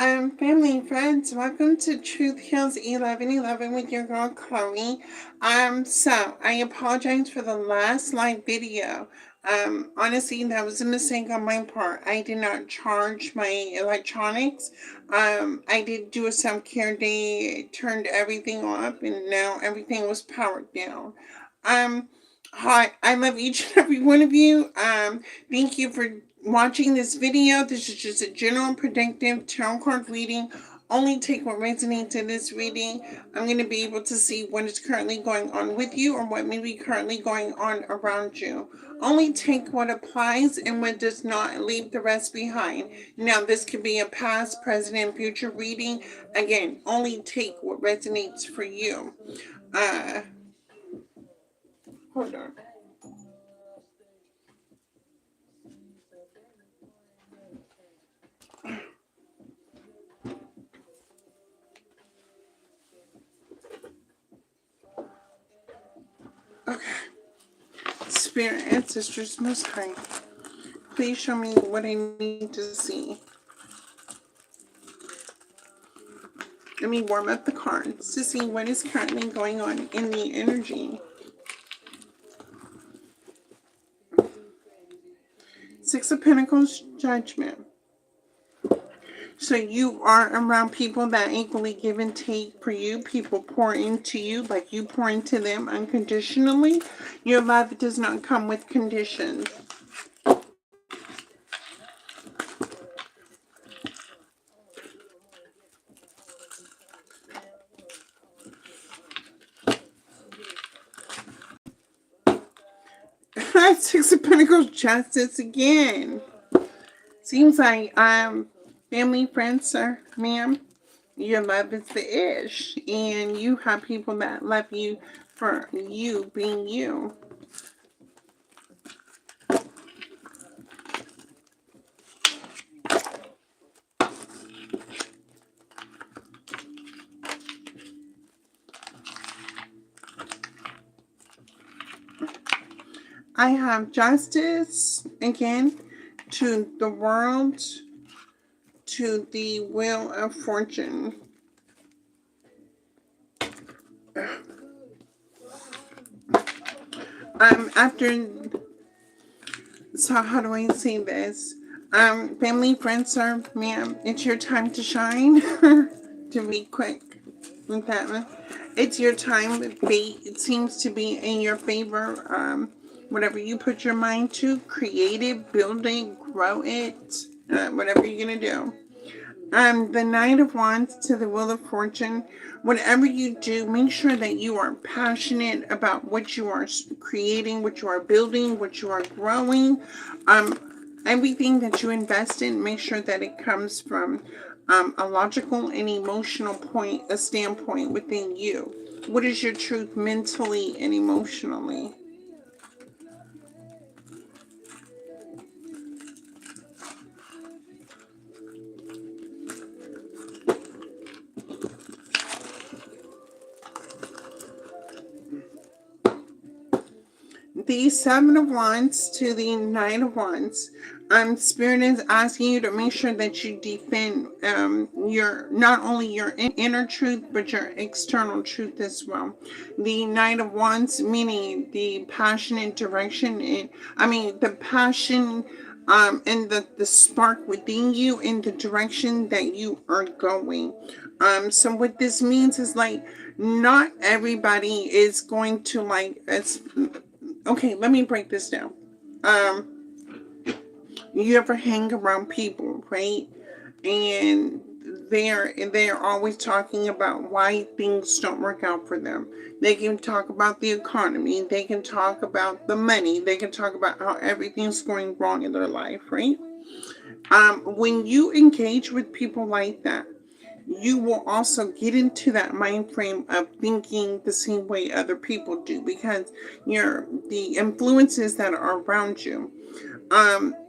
Family and friends, welcome to Truth Heals 1111 with your girl Chloe. So I apologize for the last live video. Honestly, that was a mistake on my part. I did not charge my electronics. I did do a self-care day, turned everything off, and now everything was powered down. Um, Hi, I love each and every one of you. Thank you for watching this video. This is just a general predictive tarot card reading. Only take what resonates in this reading. I'm going to be able to see what is currently going on with you or what may be currently going on around you. Only take what applies and what does not. Leave the rest behind. Now, this could be a past, present, and future reading. Again, only take what resonates for you. Uh, Hold on. Okay. Spirit, ancestors, most high, please show me what I need to see. Let me warm up the cards to see what is currently going on in the energy. Six of Pentacles, Judgment. So you are around people that equally give and take for you. People pour into you like you pour into them unconditionally. Your love does not come with conditions. Six of Pentacles, Justice again. Seems like family, friends, sir, ma'am, your love is the ish, and you have people that love you for you being you. I have justice again, to the world, to the wheel of fortune. After, so how do I say this? Family, friends, sir, ma'am, it's your time to shine. To be quick with that one. It's your time. Fate, it seems to be in your favor. Whatever you put your mind to, create it, build it, grow it, whatever you're going to do. The Knight of Wands to the Wheel of Fortune. Whatever you do, make sure that you are passionate about what you are creating, what you are building, what you are growing. Everything that you invest in, make sure that it comes from a logical and emotional point, a standpoint within you. What is your truth mentally and emotionally? The Seven of Wands to the Nine of Wands. Spirit is asking you to make sure that you defend your, not only your inner truth, but your external truth as well. The Knight of Wands, meaning the passionate direction, the passion and the spark within you in the direction that you are going. So what this means is like, not everybody is going to like, okay, let me break this down. You ever hang around people, right? And they're always talking about why things don't work out for them. They can talk about the economy, they can talk about the money, they can talk about how everything's going wrong in their life, right? When you engage with people like that, you will also get into that mind frame of thinking the same way other people do, because the influences that are around you.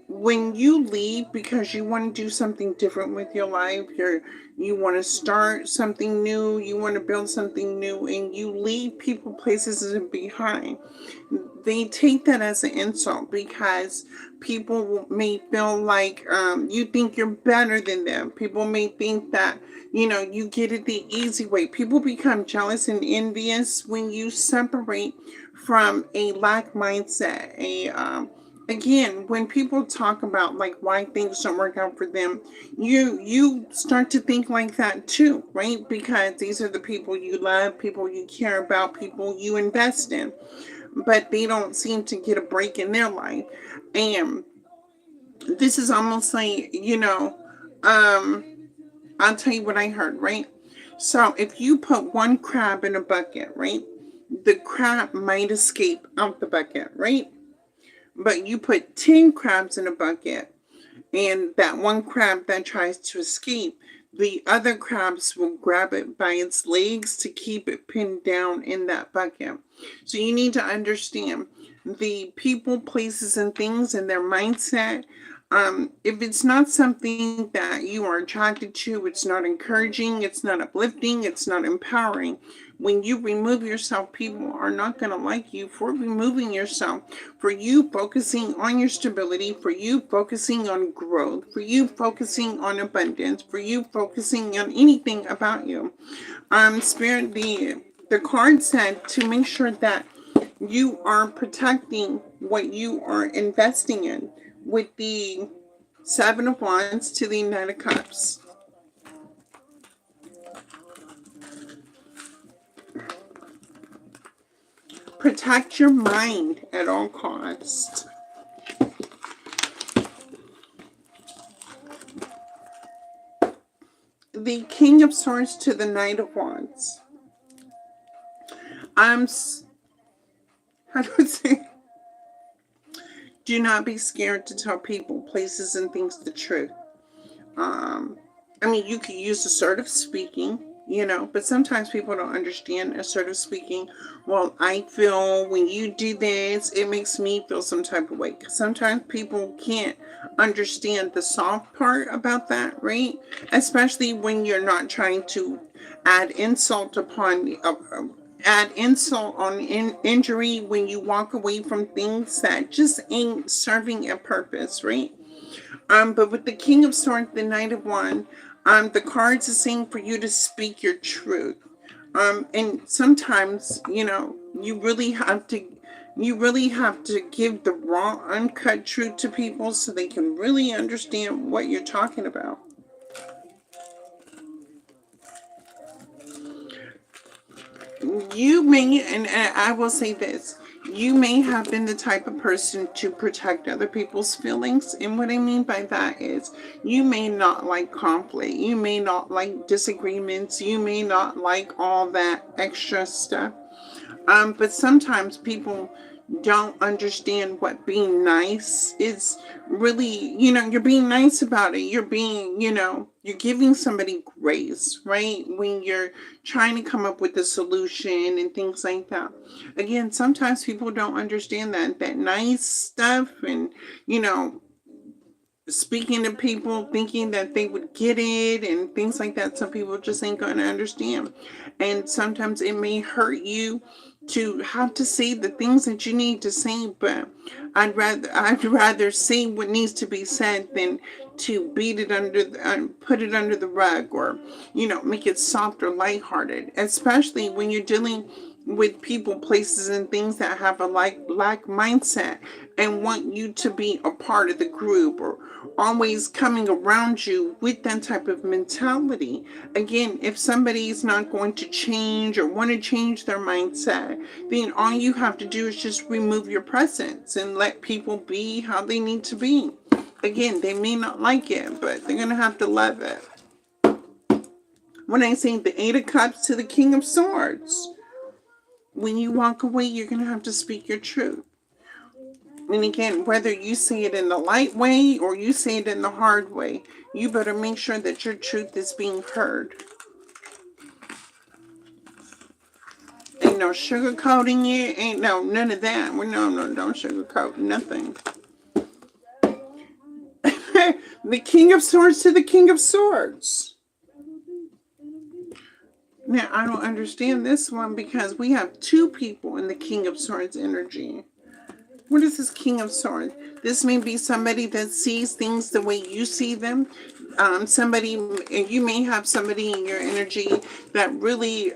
when you leave because you want to do something different with your life, you want to start something new, you want to build something new, and you leave people, places, and behind, they take that as an insult because people may feel like you think you're better than them. People may think that you get it the easy way. People become jealous and envious when you separate from a lack mindset. Again, when people talk about like why things don't work out for them, you start to think like that too, right? Because these are the people you love, people you care about, people you invest in, but they don't seem to get a break in their life. And this is almost like, I'll tell you what I heard, right? So if you put one crab in a bucket, right, the crab might escape out the bucket, right? But you put 10 crabs in a bucket, and that one crab that tries to escape, the other crabs will grab it by its legs to keep it pinned down in that bucket. So you need to understand the people, places, and things and their mindset. If it's not something that you are attracted to, it's not encouraging, it's not uplifting, it's not empowering. When you remove yourself, people are not going to like you for removing yourself, for you focusing on your stability, for you focusing on growth, for you focusing on abundance, for you focusing on anything about you. Spirit, the card said to make sure that you are protecting what you are investing in with the Seven of Wands to the Knight of Cups. Protect your mind at all costs. The King of Swords to the Knight of Wands. I'm, how do I say? Do not be scared to tell people, places, and things the truth. Um, I mean, you could use assertive speaking, but sometimes people don't understand assertive speaking. Well, I feel when you do this, it makes me feel some type of way. Sometimes people can't understand the soft part about that, right? Especially when you're not trying to add insult upon add insult on injury, when you walk away from things that just ain't serving a purpose, right? But with the King of Swords, the Knight of Wands, the cards are saying for you to speak your truth. And sometimes, you really have to give the raw, uncut truth to people so they can really understand what you're talking about. You may, and I will say this, you may have been the type of person to protect other people's feelings. And what I mean by that is you may not like conflict. You may not like disagreements. You may not like all that extra stuff. But sometimes people don't understand what being nice is really. You're being nice about it. You're being, you're giving somebody grace, right? When you're trying to come up with a solution and things like that. Again, sometimes people don't understand that nice stuff, and, you know, speaking to people thinking that they would get it and things like that. Some people just ain't going to understand. And sometimes it may hurt you to have to say the things that you need to say, but I'd rather say what needs to be said than to beat it put it under the rug, or make it soft or lighthearted, especially when you're dealing with people, places, and things that have a lack mindset and want you to be a part of the group, or always coming around you with that type of mentality. Again, if somebody is not going to change or want to change their mindset, then all you have to do is just remove your presence and let people be how they need to be. Again, they may not like it, but they're going to have to love it. When I say the Eight of Cups to the King of Swords, when you walk away, you're going to have to speak your truth. And again, whether you say it in the light way or you say it in the hard way, you better make sure that your truth is being heard. Ain't no sugarcoating it. Ain't none of that. Well, no, don't sugarcoat nothing. The King of Swords to the King of Swords. Now, I don't understand this one because we have two people in the King of Swords energy. What is this King of Swords? This may be somebody that sees things the way you see them. You may have somebody in your energy that really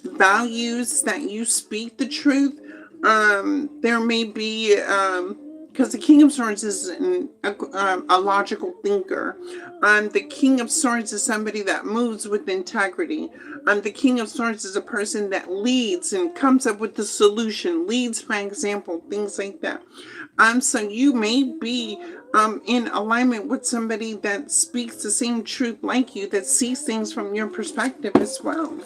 values that you speak the truth. There may be, because the King of Swords is a logical thinker. The King of Swords is somebody that moves with integrity. The King of Swords is a person that leads and comes up with the solution, leads by example, things like that. So you may be in alignment with somebody that speaks the same truth like you, that sees things from your perspective as well.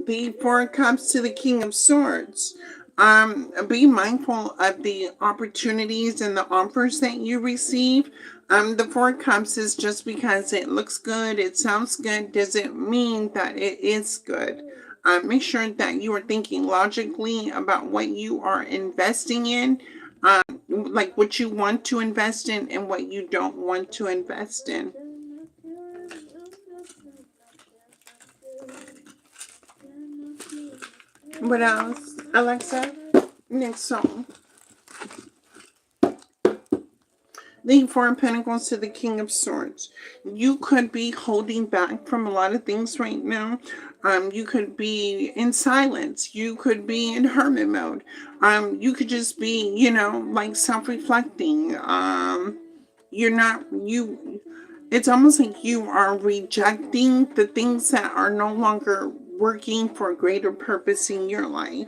The Four of Cups to the King of Swords. Be mindful of the opportunities and the offers that you receive. The Four of Cups is just because it looks good, it sounds good, doesn't mean that it is good. Make sure that you are thinking logically about what you are investing in, like what you want to invest in and what you don't want to invest in. What else, Alexa? Next song. The Four of Pentacles to the King of Swords. You could be holding back from a lot of things right now. You could be in silence. You could be in hermit mode. You could just be, like self-reflecting. It's almost like you are rejecting the things that are no longer working for a greater purpose in your life.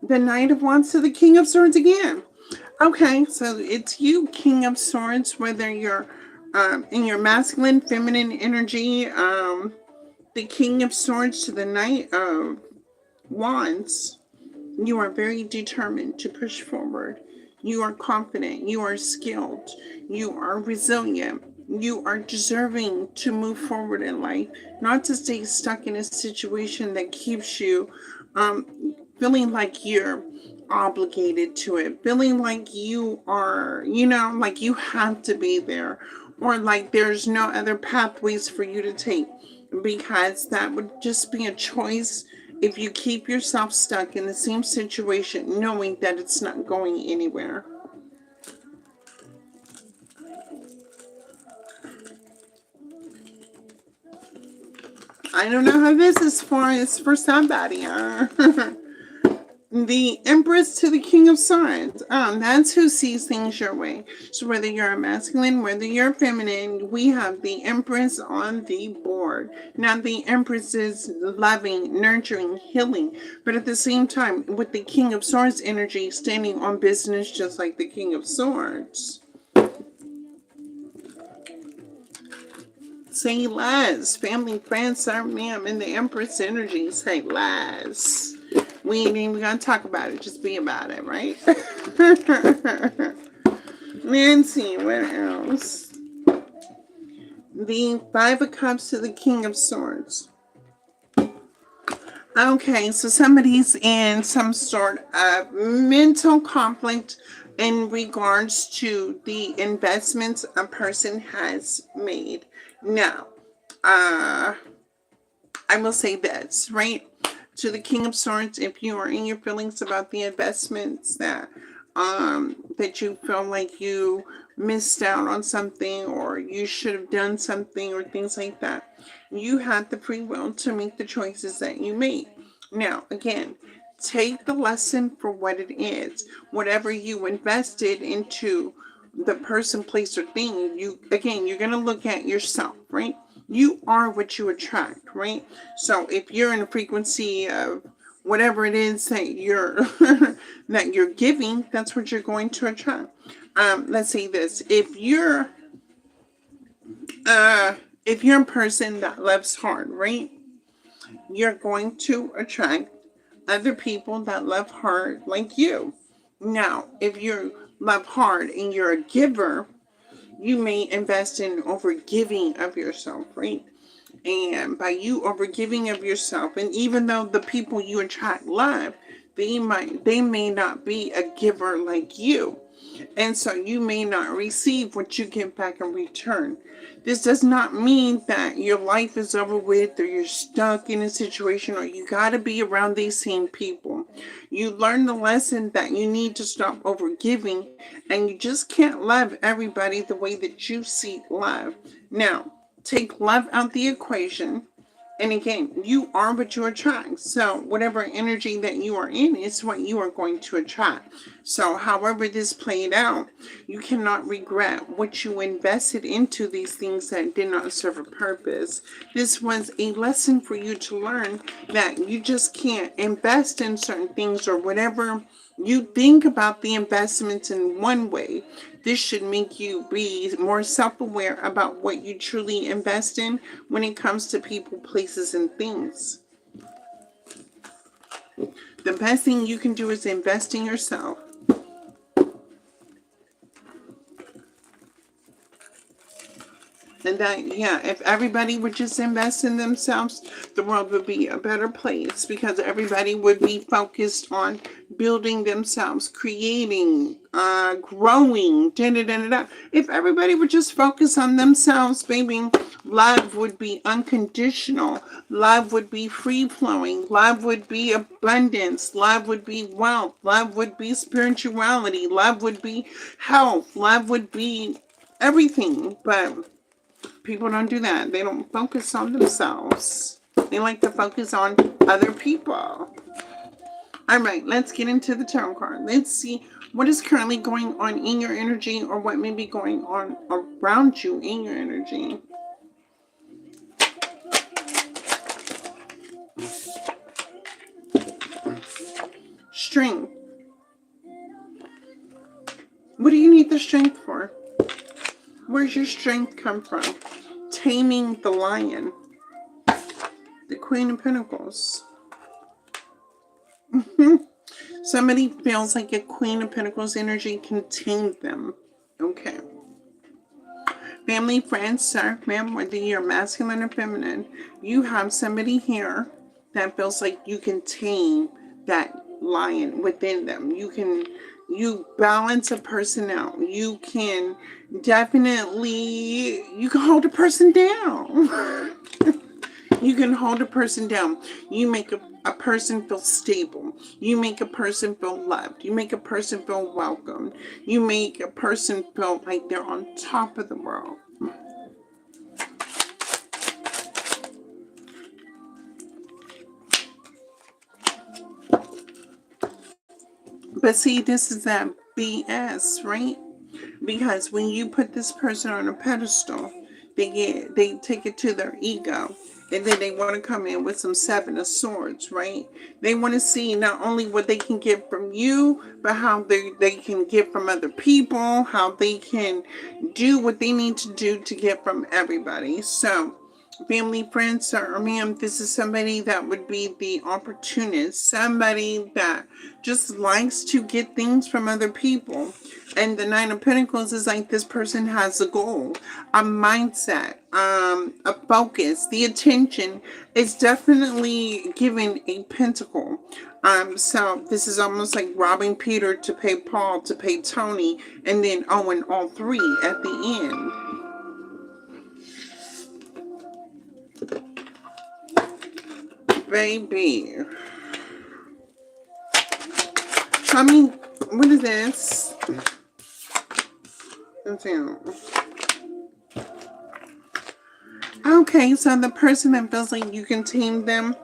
The Knight of Wands to the King of Swords again. Okay, so it's you, King of Swords, whether you're in your masculine, feminine energy, the King of Swords to the Knight of Wands. You are very determined to push forward. You are confident. You are skilled. You are resilient. You are deserving to move forward in life, not to stay stuck in a situation that keeps you feeling like you're obligated to it, feeling like you are, like you have to be there, or like there's no other pathways for you to take, because that would just be a choice if you keep yourself stuck in the same situation knowing that it's not going anywhere. I don't know how this is for somebody. The Empress to the King of Swords. That's who sees things your way. So whether you're a masculine, whether you're feminine, we have the Empress on the board. Now the Empress is loving, nurturing, healing, but at the same time, with the King of Swords energy, standing on business just like the King of Swords. Say less. Family, friends, sir, ma'am, in the Empress energy, say less. We ain't even gonna talk about it, just be about it, right? Nancy, what else? The Five of Cups to the King of Swords. Okay, so somebody's in some sort of mental conflict in regards to the investments a person has made. Now, I will say this, right? To the King of Swords, if you are in your feelings about the investments that you feel like you missed out on something, or you should have done something, or things like that, you have the free will to make the choices that you made. Now, again, take the lesson for what it is. Whatever you invested into the person, place, or thing, you're going to look at yourself, right? You are what you attract, right? So if you're in a frequency of whatever it is that you're that you're giving, that's what you're going to attract. Let's say this: if you're a person that loves hard, right? You're going to attract other people that love hard like you. Now, if you love hard and you're a giver, You may invest in overgiving of yourself, right? And by you overgiving of yourself, and even though the people you attract love, they may not be a giver like you. And so you may not receive what you get back in return. This does not mean that your life is over with or you're stuck in a situation or you got to be around these same people. You learn the lesson that you need to stop overgiving and you just can't love everybody the way that you see love. Now, take love out the equation. And again, you are what you attract. So whatever energy that you are in is what you are going to attract. So however this played out, you cannot regret what you invested into these things that did not serve a purpose. This was a lesson for you to learn that you just can't invest in certain things or whatever you think about the investments in one way. This should make you be more self-aware about what you truly invest in when it comes to people, places, and things. The best thing you can do is invest in yourself. And that, yeah, if everybody would just invest in themselves, the world would be a better place because everybody would be focused on building themselves, creating, growing, da da da da da. If everybody would just focus on themselves, baby, love would be unconditional. Love would be free flowing. Love would be abundance. Love would be wealth. Love would be spirituality. Love would be health. Love would be everything. But people don't do that. They don't focus on themselves. They like to focus on other people. All right, let's get into the tarot card. Let's see what is currently going on in your energy or what may be going on around you in your energy. Strength. What do you need the strength for? Where's your strength come from? Taming the lion. The Queen of Pentacles. Somebody feels like a Queen of Pentacles energy can tame them. Okay. Family, friends, sir, ma'am, whether you're masculine or feminine, you have somebody here that feels like you can tame that lion within them. You balance a person out. You can hold a person down. You can hold a person down. You make a person feel stable. You make a person feel loved. You make a person feel welcomed. You make a person feel like they're on top of the world. But see, this is that BS, right? Because when you put this person on a pedestal, they take it to their ego. And then they want to come in with some Seven of Swords, right? They want to see not only what they can get from you, but how they can get from other people, how they can do what they need to do to get from everybody. So, family, friends, sir or ma'am, this is somebody that would be the opportunist, somebody that just likes to get things from other people. And the Nine of Pentacles is like this person has a goal, a mindset, a focus. The attention is definitely given a pentacle. So this is almost like robbing Peter to pay Paul to pay Tony, and then owing all three at the end. Baby. I mean, what is this? Okay, so the person that feels like you can tame them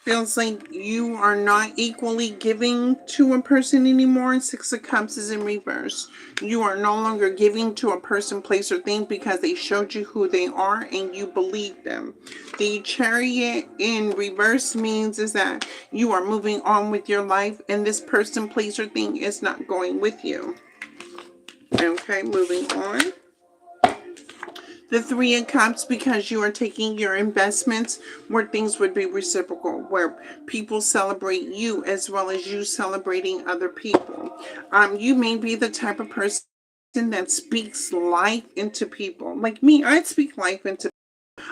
feels like you are not equally giving to a person anymore. Six of Cups is in reverse. You are no longer giving to a person, place, or thing because they showed you who they are and you believe them. The Chariot in reverse means is that you are moving on with your life and this person, place, or thing is not going with you. Okay, moving on. The Three of Cups, because you are taking your investments where things would be reciprocal, where people celebrate you as well as you celebrating other people. You may be the type of person that speaks life into people. Like me, I speak life into.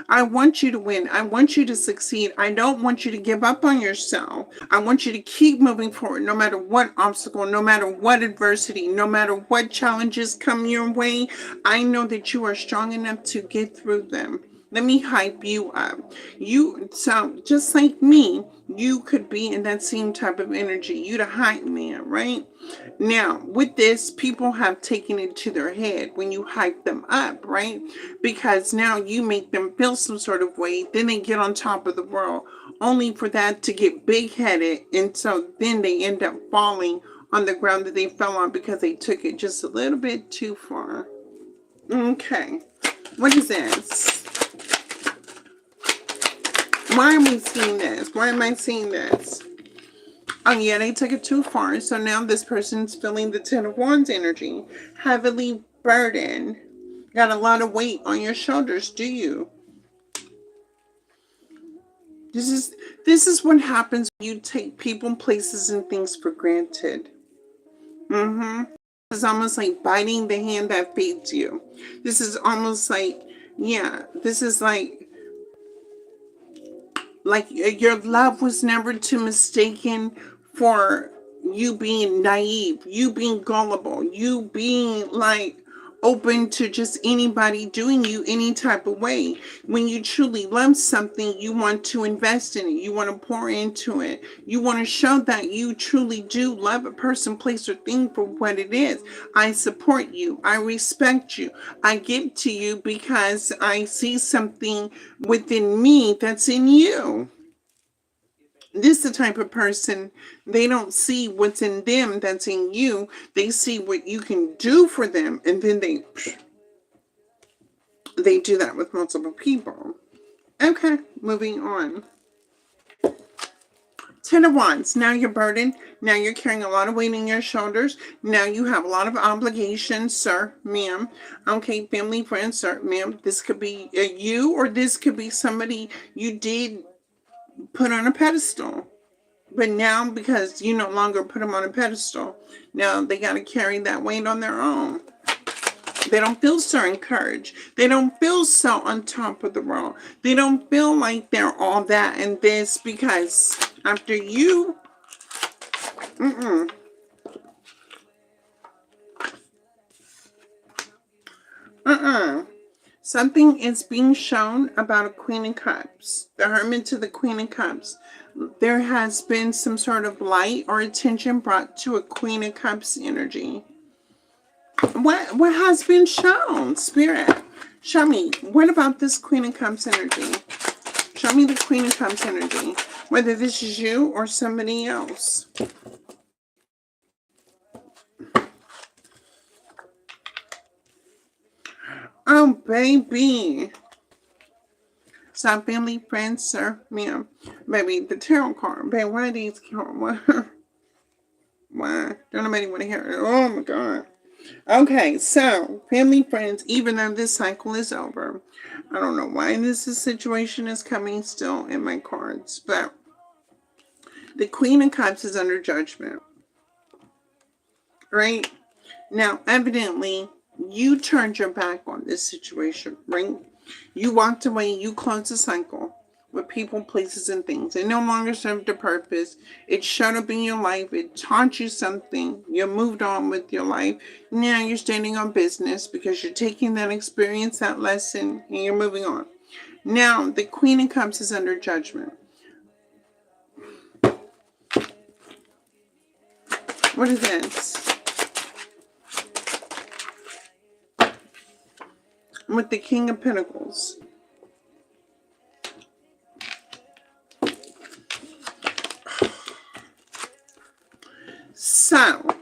I want you to win. I want you to succeed. I don't want you to give up on yourself. I want you to keep moving forward no matter what obstacle, no matter what adversity, no matter what challenges come your way. I know that you are strong enough to get through them. Let me hype you up. You sound just like me. You could be in that same type of energy. You the hype man, right? Now, with this, people have taken it to their head when you hype them up, right? Because now you make them feel some sort of way, then they get on top of the world, only for that to get big headed. And so then they end up falling on the ground that they fell on because they took it just a little bit too far. Okay, what is this? Why are we seeing this? Why am I seeing this? Oh yeah, they took it too far. So now this person's feeling the Ten of Wands energy. Heavily burdened. Got a lot of weight on your shoulders, do you? This is what happens when you take people, places, and things for granted. It's almost like biting the hand that feeds you. This is almost like, yeah, this is like your love was never too mistaken for you being naive, you being gullible, you being like open to just anybody doing you any type of way. When you truly love something, you want to invest in it, you want to pour into it, you want to show that you truly do love a person, place, or thing for what it is. I support you, I respect you, I give to you because I see something within me that's in you. This is the type of person, they don't see what's in them that's in you. They see what you can do for them, and then they do that with multiple people. Okay, moving on. Ten of Wands. Now you're burdened. Now you're carrying a lot of weight on your shoulders. Now you have a lot of obligations, sir, ma'am. Okay, family, friends, sir, ma'am. This could be you, or this could be somebody you did put on a pedestal. But now, because you no longer put them on a pedestal, now they got to carry that weight on their own. They don't feel so encouraged. They don't feel so on top of the world. They don't feel like they're all that and this because after you, something is being shown about a Queen of Cups. The Hermit to the Queen of Cups. There has been some sort of light or attention brought to a Queen of Cups energy. What has been shown, Spirit? Show me. What about this Queen of Cups energy? Show me the Queen of Cups energy. Whether this is you or somebody else. Oh, baby. So, family, friends, sir, ma'am. Baby, the tarot card. Baby, why are these cards? Why? Don't nobody want to hear it. Oh, my God. Okay, so, family, friends, even though this cycle is over, I don't know why this situation is coming still in my cards, but the Queen of Cups is under judgment, right? Now, evidently, you turned your back on this situation, right? You walked away, you closed the cycle with people, places, and things. It no longer served a purpose. It showed up in your life. It taught you something. You moved on with your life. Now you're standing on business because you're taking that experience, that lesson, and you're moving on. Now, the Queen of Cups is under judgment. What is this? With the King of Pentacles. So,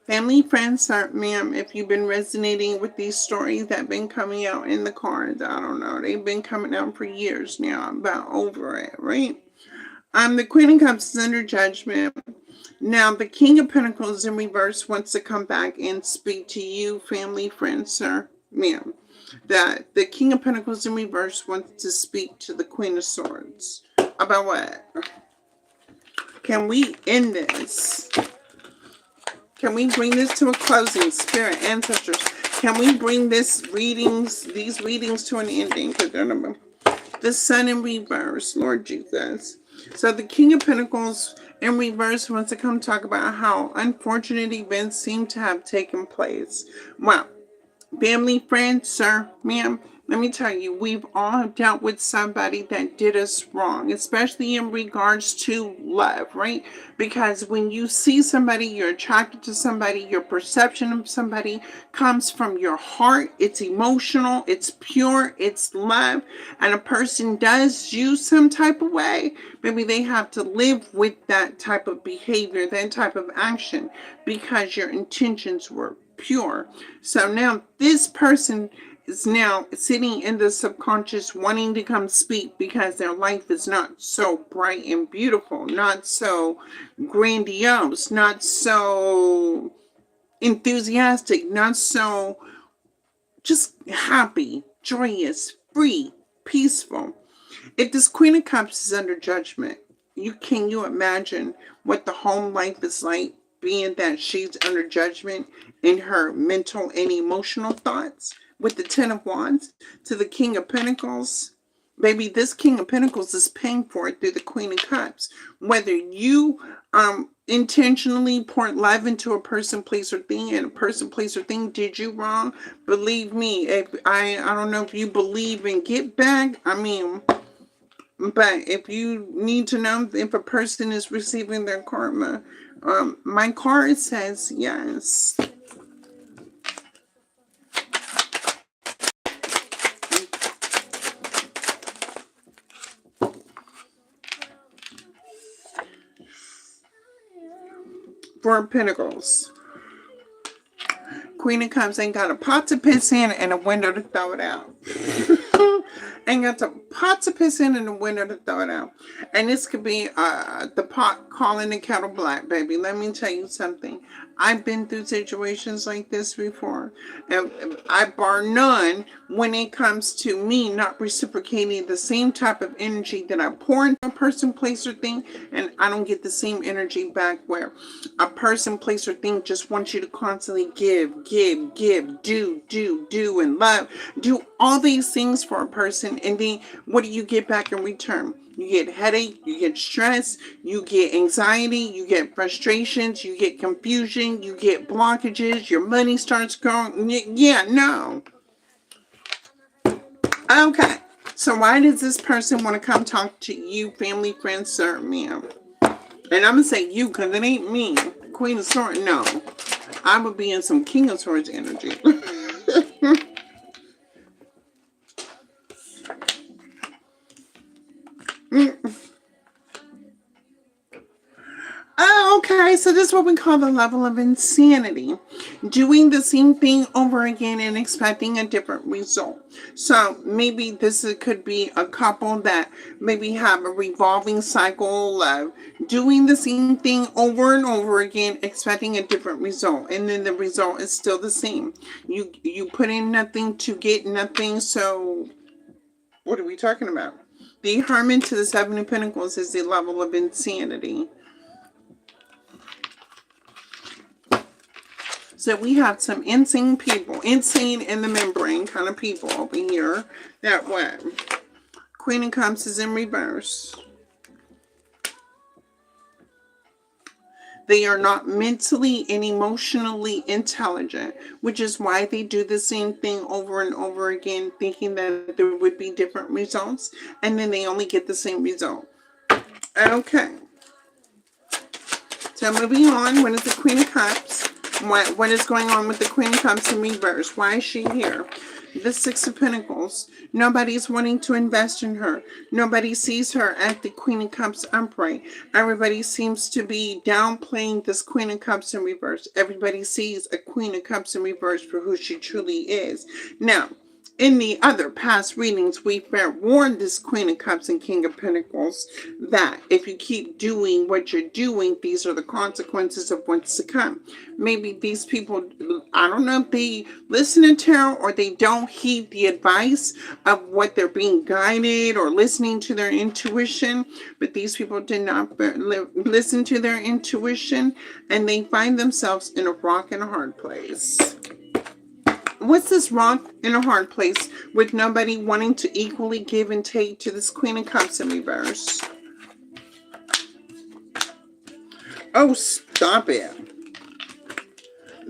family, friends, sir, ma'am, if you've been resonating with these stories that have been coming out in the cards, I don't know, they've been coming out for years now, about over it, right? The Queen of Cups is under judgment. Now, the King of Pentacles in reverse wants to come back and speak to you, family, friends, sir, ma'am. That the King of Pentacles in reverse wants to speak to the Queen of Swords. About what? Can we end this? Can we bring this to a closing? Spirit, ancestors, can we bring these readings to an ending? The Sun in reverse, Lord Jesus. So the King of Pentacles in reverse wants to come talk about how unfortunate events seem to have taken place. Wow. Family, friends, sir, ma'am, let me tell you, we've all dealt with somebody that did us wrong, especially in regards to love, right? Because when you see somebody, you're attracted to somebody, your perception of somebody comes from your heart. It's emotional, it's pure, it's love. And a person does you some type of way, maybe they have to live with that type of behavior, that type of action, because your intentions were pure. So now this person is now sitting in the subconscious wanting to come speak because their life is not so bright and beautiful, not so grandiose, not so enthusiastic, not so just happy, joyous, free, peaceful. If this Queen of Cups is under judgment, can you imagine what the home life is like, being that she's under judgment in her mental and emotional thoughts? With the Ten of Wands to the King of Pentacles, baby, this King of Pentacles is paying for it through the Queen of Cups. Whether you intentionally poured love into a person, place, or thing, and a person, place, or thing did you wrong, believe me, if I don't know if you believe in get back. I mean, but if you need to know if a person is receiving their karma, my card says yes. Four of Pentacles. Queen of Cups ain't got a pot to piss in and a window to throw it out. Ain't got the pot to piss in and a window to throw it out. And this could be the pot calling the kettle black, baby. Let me tell you something. I've been through situations like this before. And I bar none when it comes to me not reciprocating the same type of energy that I pour into a person, place, or thing, and I don't get the same energy back, where a person, place, or thing just wants you to constantly give, do, and love. Do all these things for a person, and then what do you get back in return? You get headache, you get stress, you get anxiety, you get frustrations, you get confusion, you get blockages, your money starts going. Yeah, no. Okay. So why does this person want to come talk to you, family, friends, sir, ma'am? And I'm going to say you because it ain't me. Queen of Swords, no. I would be in some King of Swords energy. Oh, okay. So this is what we call the level of insanity. Doing the same thing over again and expecting a different result. So maybe could be a couple that maybe have a revolving cycle of doing the same thing over and over again, expecting a different result. And then the result is still the same. You put in nothing to get nothing. So what are we talking about? The Hermit to the Seven of Pentacles is the level of insanity. So we have some insane people, insane in the membrane kind of people over here. That way. Queen of Cups is in reverse. They are not mentally and emotionally intelligent, which is why they do the same thing over and over again, thinking that there would be different results, and then they only get the same result. Okay. So moving on, what is the Queen of Cups? What is going on with the Queen of Cups in reverse? Why is she here? The Six of Pentacles. Nobody's wanting to invest in her. Nobody sees her at the Queen of Cups upright. Everybody seems to be downplaying this Queen of Cups in reverse. Everybody sees a Queen of Cups in reverse for who she truly is. Now, in the other past readings, we warned this Queen of Cups and King of Pentacles that if you keep doing what you're doing, these are the consequences of what's to come. Maybe these people, I don't know if they listen to tarot or they don't heed the advice of what they're being guided or listening to their intuition, but these people did not listen to their intuition, and they find themselves in a rock and a hard place. What's this rock in a hard place with nobody wanting to equally give and take to this Queen of Cups in reverse? Oh, stop it.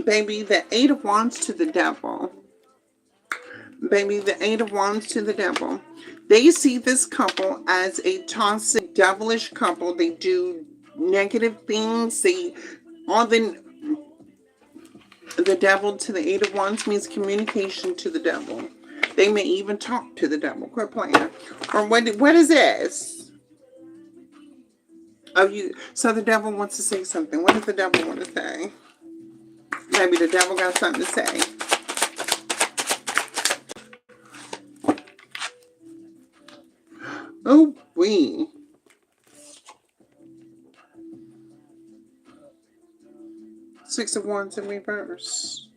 Baby, the Eight of Wands to the Devil. Baby, the Eight of Wands to the Devil. They see this couple as a toxic, devilish couple. They do negative things. The devil to the Eight of Wands means communication to the devil. They may even talk to the devil. Quit playing. Or what is this? Oh, so the devil wants to say something. What does the devil want to say? Maybe the devil got something to say. Oh, we. Six of Wands in reverse.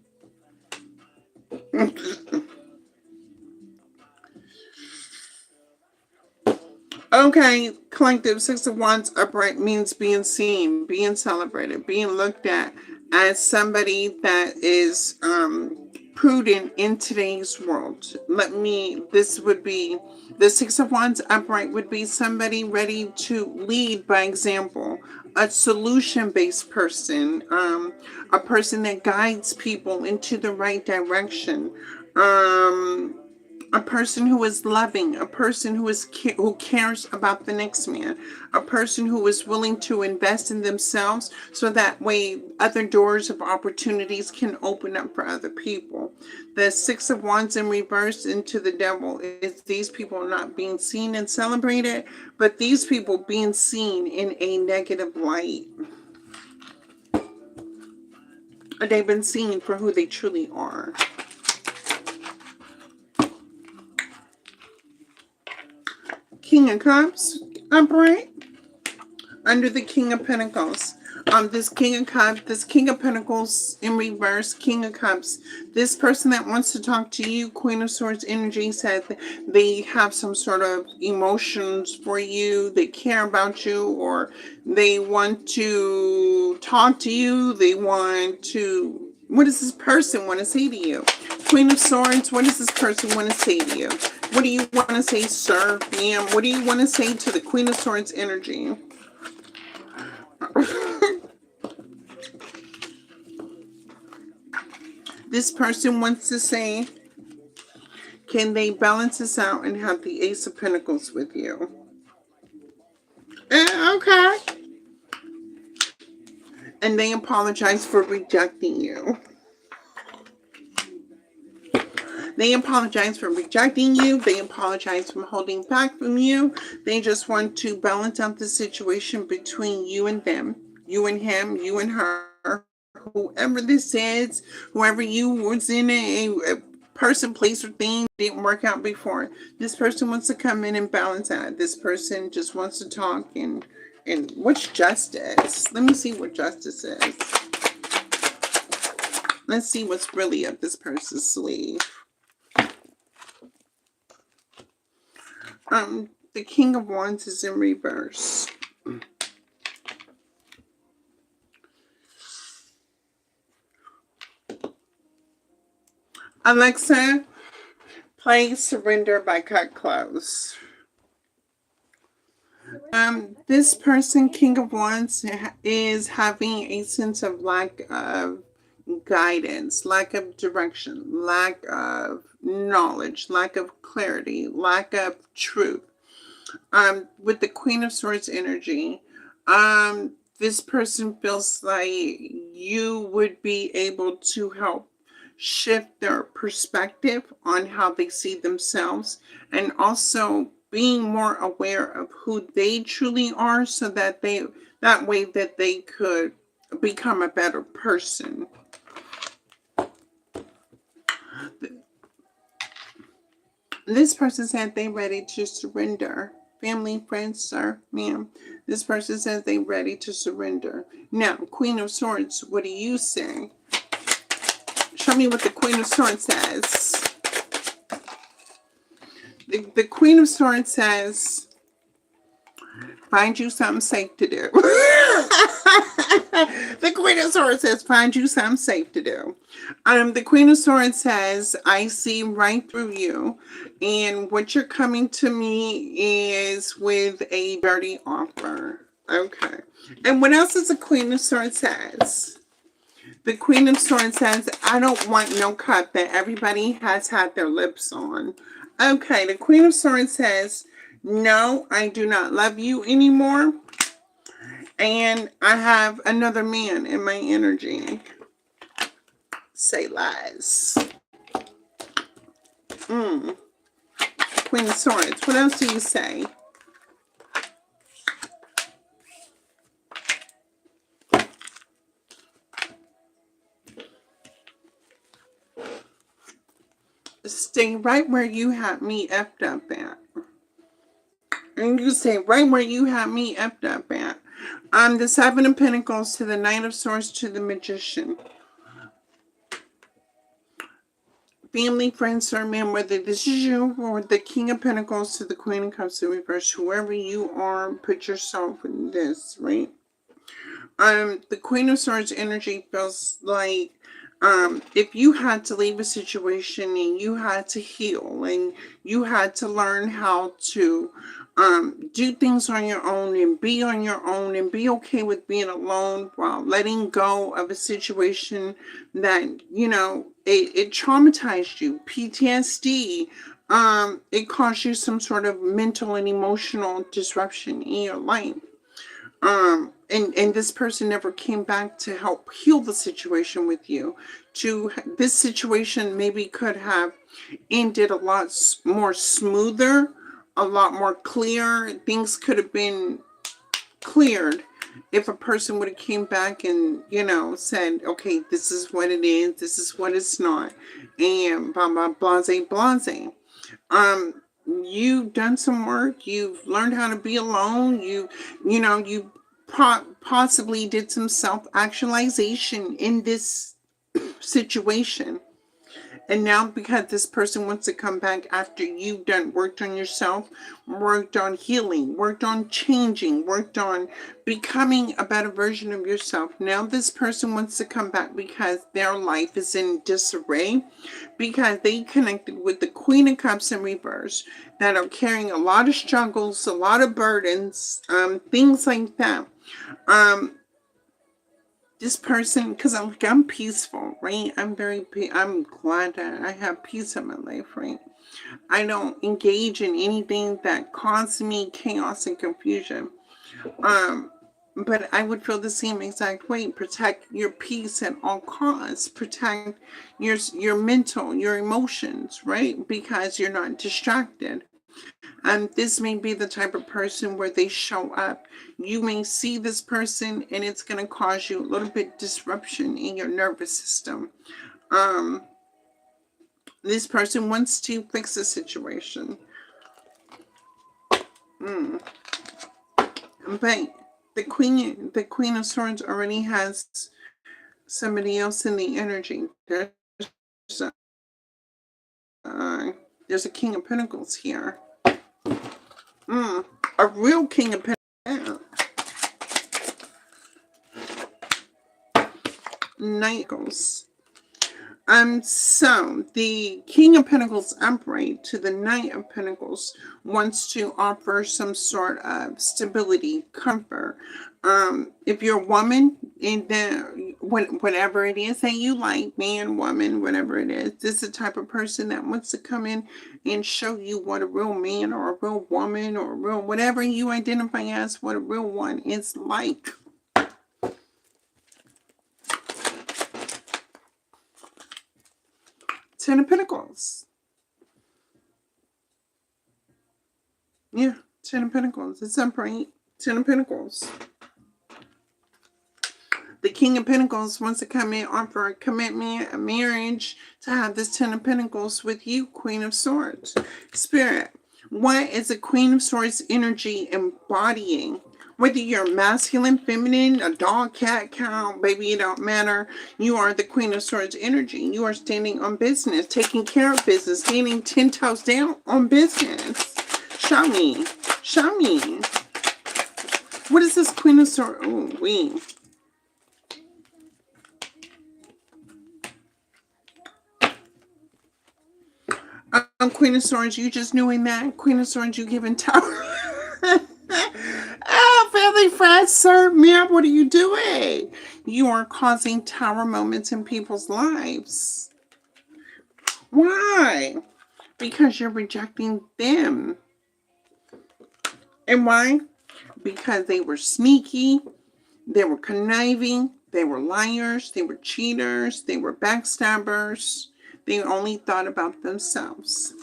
Okay, collective. Six of Wands upright means being seen, being celebrated, being looked at as somebody that is prudent in today's world. This would be, the Six of Wands upright would be somebody ready to lead by example, a solution-based person, a person that guides people into the right direction, a person who is loving, a person who cares about the next man, a person who is willing to invest in themselves so that way other doors of opportunities can open up for other people. The Six of Wands in reverse into the devil is these people not being seen and celebrated, but these people being seen in a negative light. They've been seen for who they truly are. King of Cups upright under the King of Pentacles. This King of Cups, this King of Pentacles in reverse, King of Cups. This person that wants to talk to you, Queen of Swords energy, said they have some sort of emotions for you. They care about you, or they want to talk to you. They want to. What does this person want to say to you? Queen of Swords, what does this person want to say to you? What do you want to say, sir, ma'am? What do you want to say to the Queen of Swords energy? This person wants to say, can they balance this out and have the Ace of Pentacles with you? Okay. And they apologize for rejecting you. They apologize for rejecting you. They apologize for holding back from you. They just want to balance out the situation between you and them, you and him, you and her, whoever this is, whoever you was in a person, place, or thing didn't work out before. This person wants to come in and balance out. This person just wants to talk and what's justice? Let me see what justice is. Let's see what's really up this person's sleeve. The King of Wands is in reverse. Alexa, play Surrender by Cut Close. This person, King of Wands, is having a sense of lack of guidance, lack of direction, lack of knowledge, lack of clarity, lack of truth. With the Queen of Swords energy, this person feels like you would be able to help shift their perspective on how they see themselves, and also being more aware of who they truly are, so that way that they could become a better person. This person said they ready to surrender. Family, friends, sir, ma'am. This person says they ready to surrender. Now, Queen of Swords, what do you say? Show me what the Queen of Swords says. The Queen of Swords says, find you something safe to do. The Queen of Swords says, find you something safe to do. The Queen of Swords says, I see right through you. And what you're coming to me is with a dirty offer. Okay. And what else does the Queen of Swords says? The Queen of Swords says, I don't want no cup that everybody has had their lips on. Okay, the Queen of Swords says, no, I do not love you anymore. And I have another man in my energy. Say lies. Queen of Swords, what else do you say? Stay right where you had me effed up at. And you say right where you had me effed up at. The Seven of Pentacles to the Knight of Swords to the Magician. Family, friends, or man, whether this is you or the King of Pentacles to the Queen of Cups in reverse, whoever you are, put yourself in this, right? The Queen of Swords energy feels like if you had to leave a situation and you had to heal and you had to learn how to do things on your own and be on your own and be okay with being alone while letting go of a situation that, you know, it traumatized you, PTSD, it caused you some sort of mental and emotional disruption in your life. And this person never came back to help heal the situation with you. This situation maybe could have ended a lot more smoother, a lot more clear. Things could have been cleared if a person would have came back and, you know, said, okay, this is what it is, this is what it's not, and blah blah blase blase. You've done some work, you've learned how to be alone, you possibly did some self-actualization in this situation. And now because this person wants to come back after you've worked on yourself, worked on healing, worked on changing, worked on becoming a better version of yourself. Now this person wants to come back because their life is in disarray, because they connected with the Queen of Cups in reverse that are carrying a lot of struggles, a lot of burdens, things like that. This person, because I'm peaceful, right? I'm glad that I have peace in my life, right? I don't engage in anything that causes me chaos and confusion. But I would feel the same exact way. Protect your peace at all costs. Protect your mental, your emotions, right? Because you're not distracted. This may be the type of person where they show up. You may see this person and it's going to cause you a little bit disruption in your nervous system. This person wants to fix the situation. But the Queen of Swords already has somebody else in the energy. There's a King of Pentacles here. A real King of Pentacles. Knights. So the King of Pentacles upright to the Knight of Pentacles wants to offer some sort of stability, comfort. If you're a woman, and then whatever it is that you like, man, woman, whatever it is, this is the type of person that wants to come in and show you what a real man or a real woman or a real whatever you identify as, what a real one is like. Ten of Pentacles. Yeah, Ten of Pentacles. It's upright. Ten of Pentacles. The King of Pentacles wants to come in, offer a commitment, a marriage, to have this Ten of Pentacles with you, Queen of Swords. Spirit, what is the Queen of Swords energy embodying? Whether you're masculine, feminine, a dog, cat, cow, baby, it don't matter. You are the Queen of Swords energy. You are standing on business, taking care of business, standing 10 toes down on business. Show me. Show me. What is this Queen of Swords? Oh, we. Queen of Swords, you just knowing that. Queen of Swords, you giving tower. Oh, family, friends, sir, ma'am, what are you doing? You are causing tower moments in people's lives. Why? Because you're rejecting them. And why? Because they were sneaky, they were conniving, they were liars, they were cheaters, they were backstabbers. They only thought about themselves.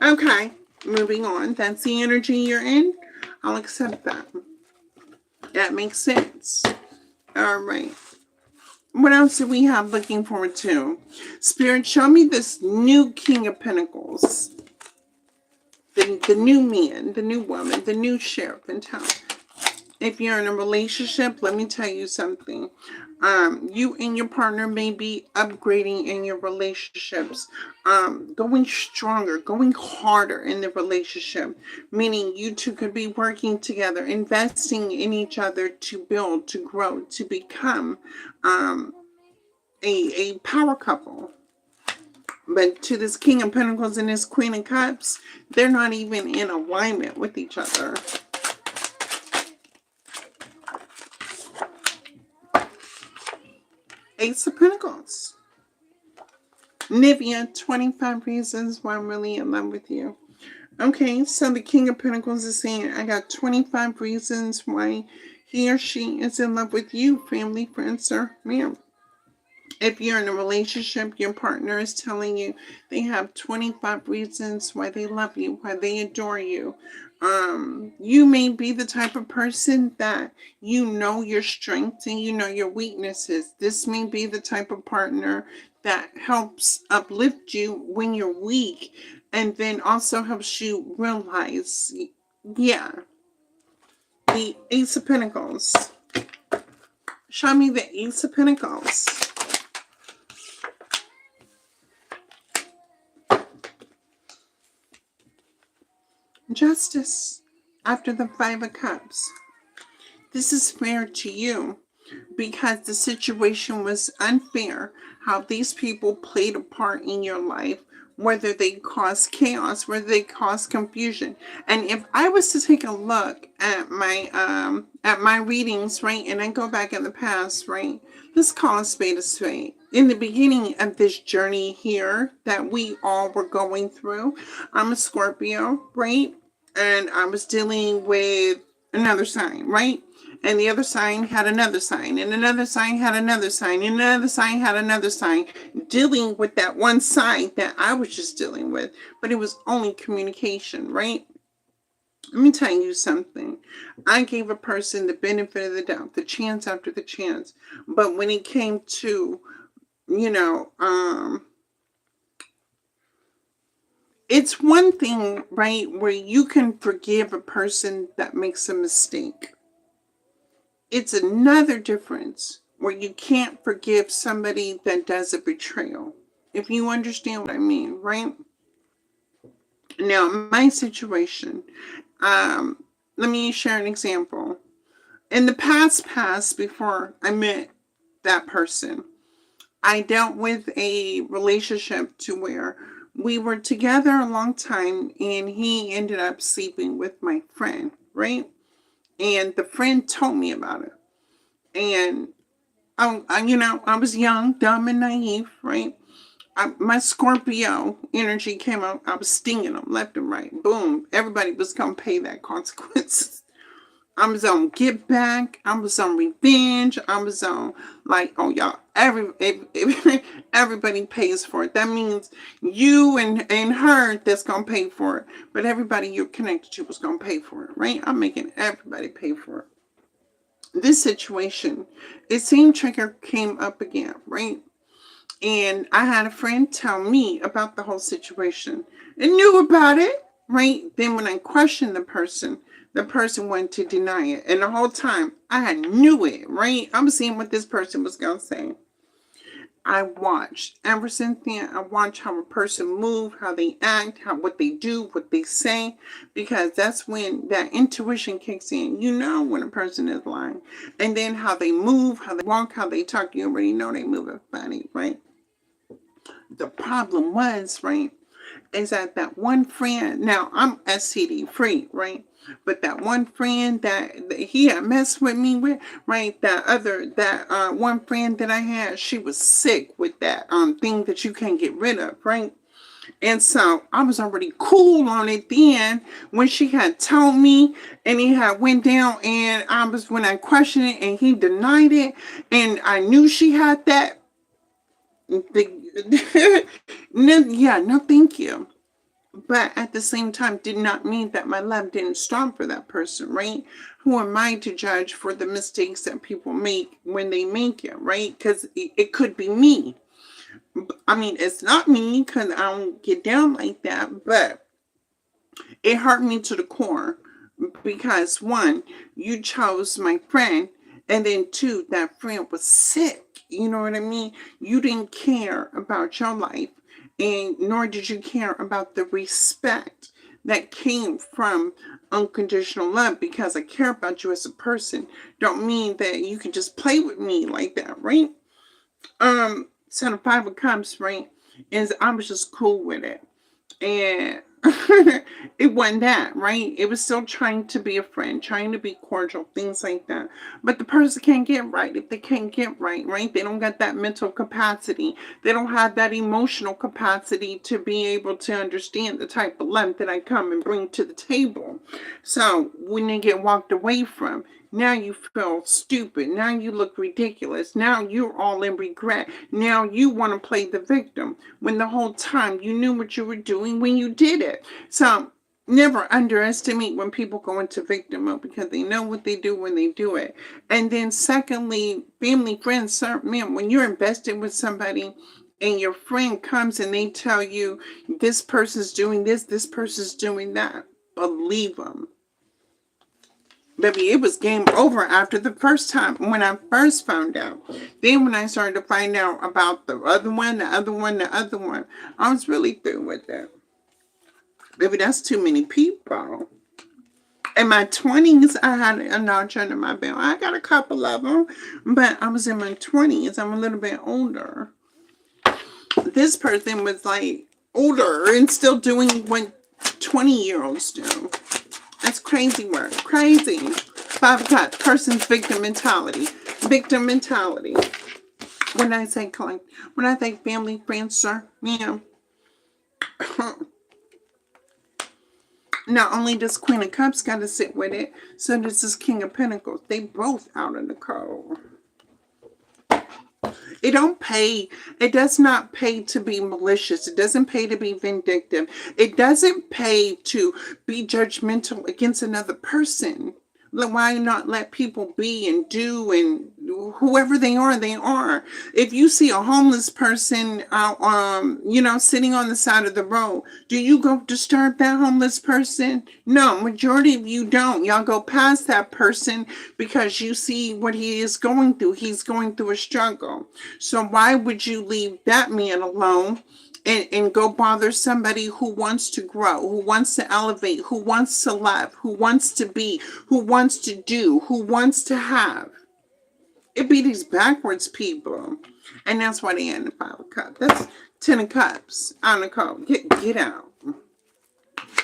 Okay, moving on. That's the energy you're in. I'll accept that. That makes sense. All right. What else do we have looking forward to? Spirit, show me this new King of Pentacles. The new man, the new woman, the new sheriff in town. If you're in a relationship, let me tell you something. You and your partner may be upgrading in your relationships, going stronger, going harder in the relationship, meaning you two could be working together, investing in each other to build, to grow, to become a power couple. But to this King of Pentacles and this Queen of Cups, they're not even in alignment with each other. Ace of Pentacles. Nivea, 25 reasons why I'm really in love with you. Okay, so the King of Pentacles is saying, I got 25 reasons why he or she is in love with you, family, friends, or ma'am. If you're in a relationship, your partner is telling you they have 25 reasons why they love you, why they adore you. You may be the type of person that you know your strengths and you know your weaknesses. This may be the type of partner that helps uplift you when you're weak and then also helps you realize, yeah, the Ace of Pentacles. Show me the Ace of Pentacles. Justice after the Five of Cups. This is fair to you because the situation was unfair. How these people played a part in your life, whether they caused chaos, whether they caused confusion. And if I was to take a look at my readings, right, and I go back in the past, right, let's call a spade a spade. In the beginning of this journey here that we all were going through, I'm a Scorpio, right? And I was dealing with another sign, right? And the other sign had another sign, and another sign had another sign, and another sign had another sign, dealing with that one sign that I was just dealing with. But it was only communication, right? Let me tell you something. I gave a person the benefit of the doubt, the chance after the chance. But when it came to, it's one thing, right, where you can forgive a person that makes a mistake. It's another difference where you can't forgive somebody that does a betrayal. If you understand what I mean, right? Now, my situation, let me share an example. In the past, before I met that person, I dealt with a relationship to where we were together a long time and he ended up sleeping with my friend, right? And the friend told me about it. And, I was young, dumb, and naive, right? My Scorpio energy came out. I was stinging them left and right. Boom. Everybody was going to pay that consequences. I was on get back. I was on revenge. I was on oh y'all, everybody pays for it. That means you and her that's gonna pay for it. But everybody you're connected to was gonna pay for it, right? I'm making everybody pay for it. this situation, it same trigger came up again, right? And I had a friend tell me about the whole situation and knew about it, right? Then when I questioned the person wanted to deny it. And the whole time I had knew it, right? I was seeing what this person was going to say. I watched. Ever since then, I watch how a person move, how they act, how what they do, what they say, because that's when that intuition kicks in. You know when a person is lying. And then how they move, how they walk, how they talk, you already know they moving funny, right? The problem was, right, is that one friend, now I'm STD free, right? But that one friend that he had messed with me with, right? That one friend that I had, she was sick with that thing that you can't get rid of, right? And so I was already cool on it then when she had told me and he had went down and I was when I questioned it and he denied it and I knew she had that. No, yeah, no, thank you. But at the same time, did not mean that my love didn't stop for that person, right? Who am I to judge for the mistakes that people make when they make it, right? Because it could be me. I mean, it's not me because I don't get down like that, but it hurt me to the core because one, you chose my friend, and then two, that friend was sick. You know what I mean? You didn't care about your life, and nor did you care about the respect that came from unconditional love because I care about you as a person. Don't mean that you can just play with me like that, right? So the Five of Cups, right? Is I was just cool with it. And it wasn't that, right? It was still trying to be a friend, trying to be cordial, things like that. But the person can't get right. If they can't get right, right? They don't got that mental capacity. They don't have that emotional capacity to be able to understand the type of love that I come and bring to the table. So when they get walked away from, now you feel stupid. Now you look ridiculous. Now you're all in regret. Now you want to play the victim when the whole time you knew what you were doing when you did it. So never underestimate when people go into victim mode because they know what they do when they do it. And then secondly, family, friends, man, when you're invested with somebody and your friend comes and they tell you this person's doing this person's doing that, believe them. Baby, it was game over after the first time when I first found out. Then when I started to find out about the other one, the other one, I was really through with it. Baby, that's too many people. In my 20s, I had a notch under my belt. I got a couple of them, but I was in my 20s. I'm a little bit older. This person was like older and still doing what 20-year-olds do. That's crazy work. Crazy. 5 o'clock. Person's victim mentality. Victim mentality. When I say collect, when I say family, friends, sir, yeah. Not only does Queen of Cups got to sit with it, so does this King of Pentacles. They both out in the cold. It don't pay. It does not pay to be malicious. It doesn't pay to be vindictive. It doesn't pay to be judgmental against another person. Why not let people be and do and whoever they are, they are. If you see a homeless person out, sitting on the side of the road, do you go disturb that homeless person? No, majority of you don't. Y'all go past that person because you see what he is going through. He's going through a struggle. So why would you leave that man alone? And go bother somebody who wants to grow, who wants to elevate, who wants to love, who wants to be, who wants to do, who wants to have. It be these backwards people. And that's why they end the 5 of Cups. That's 10 of Cups. On the code. Get out.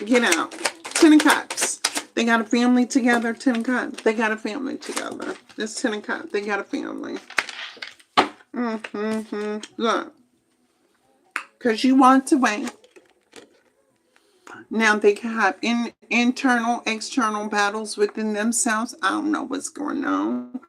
Get out. 10 of Cups. They got a family together. 10 of Cups. They got a family together. This 10 of Cups. They got a family. Look. Because you want to wait. Now they can have internal, external battles within themselves. I don't know what's going on.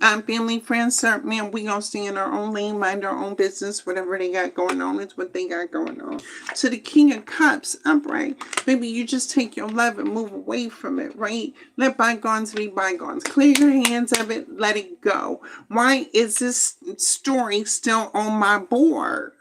Family, friends, sir, man, we gonna stay in our own lane, mind our own business. Whatever they got going on is what they got going on. To the King of Cups, upright. Maybe you just take your love and move away from it, right? Let bygones be bygones. Clear your hands of it. Let it go. Why is this story still on my board?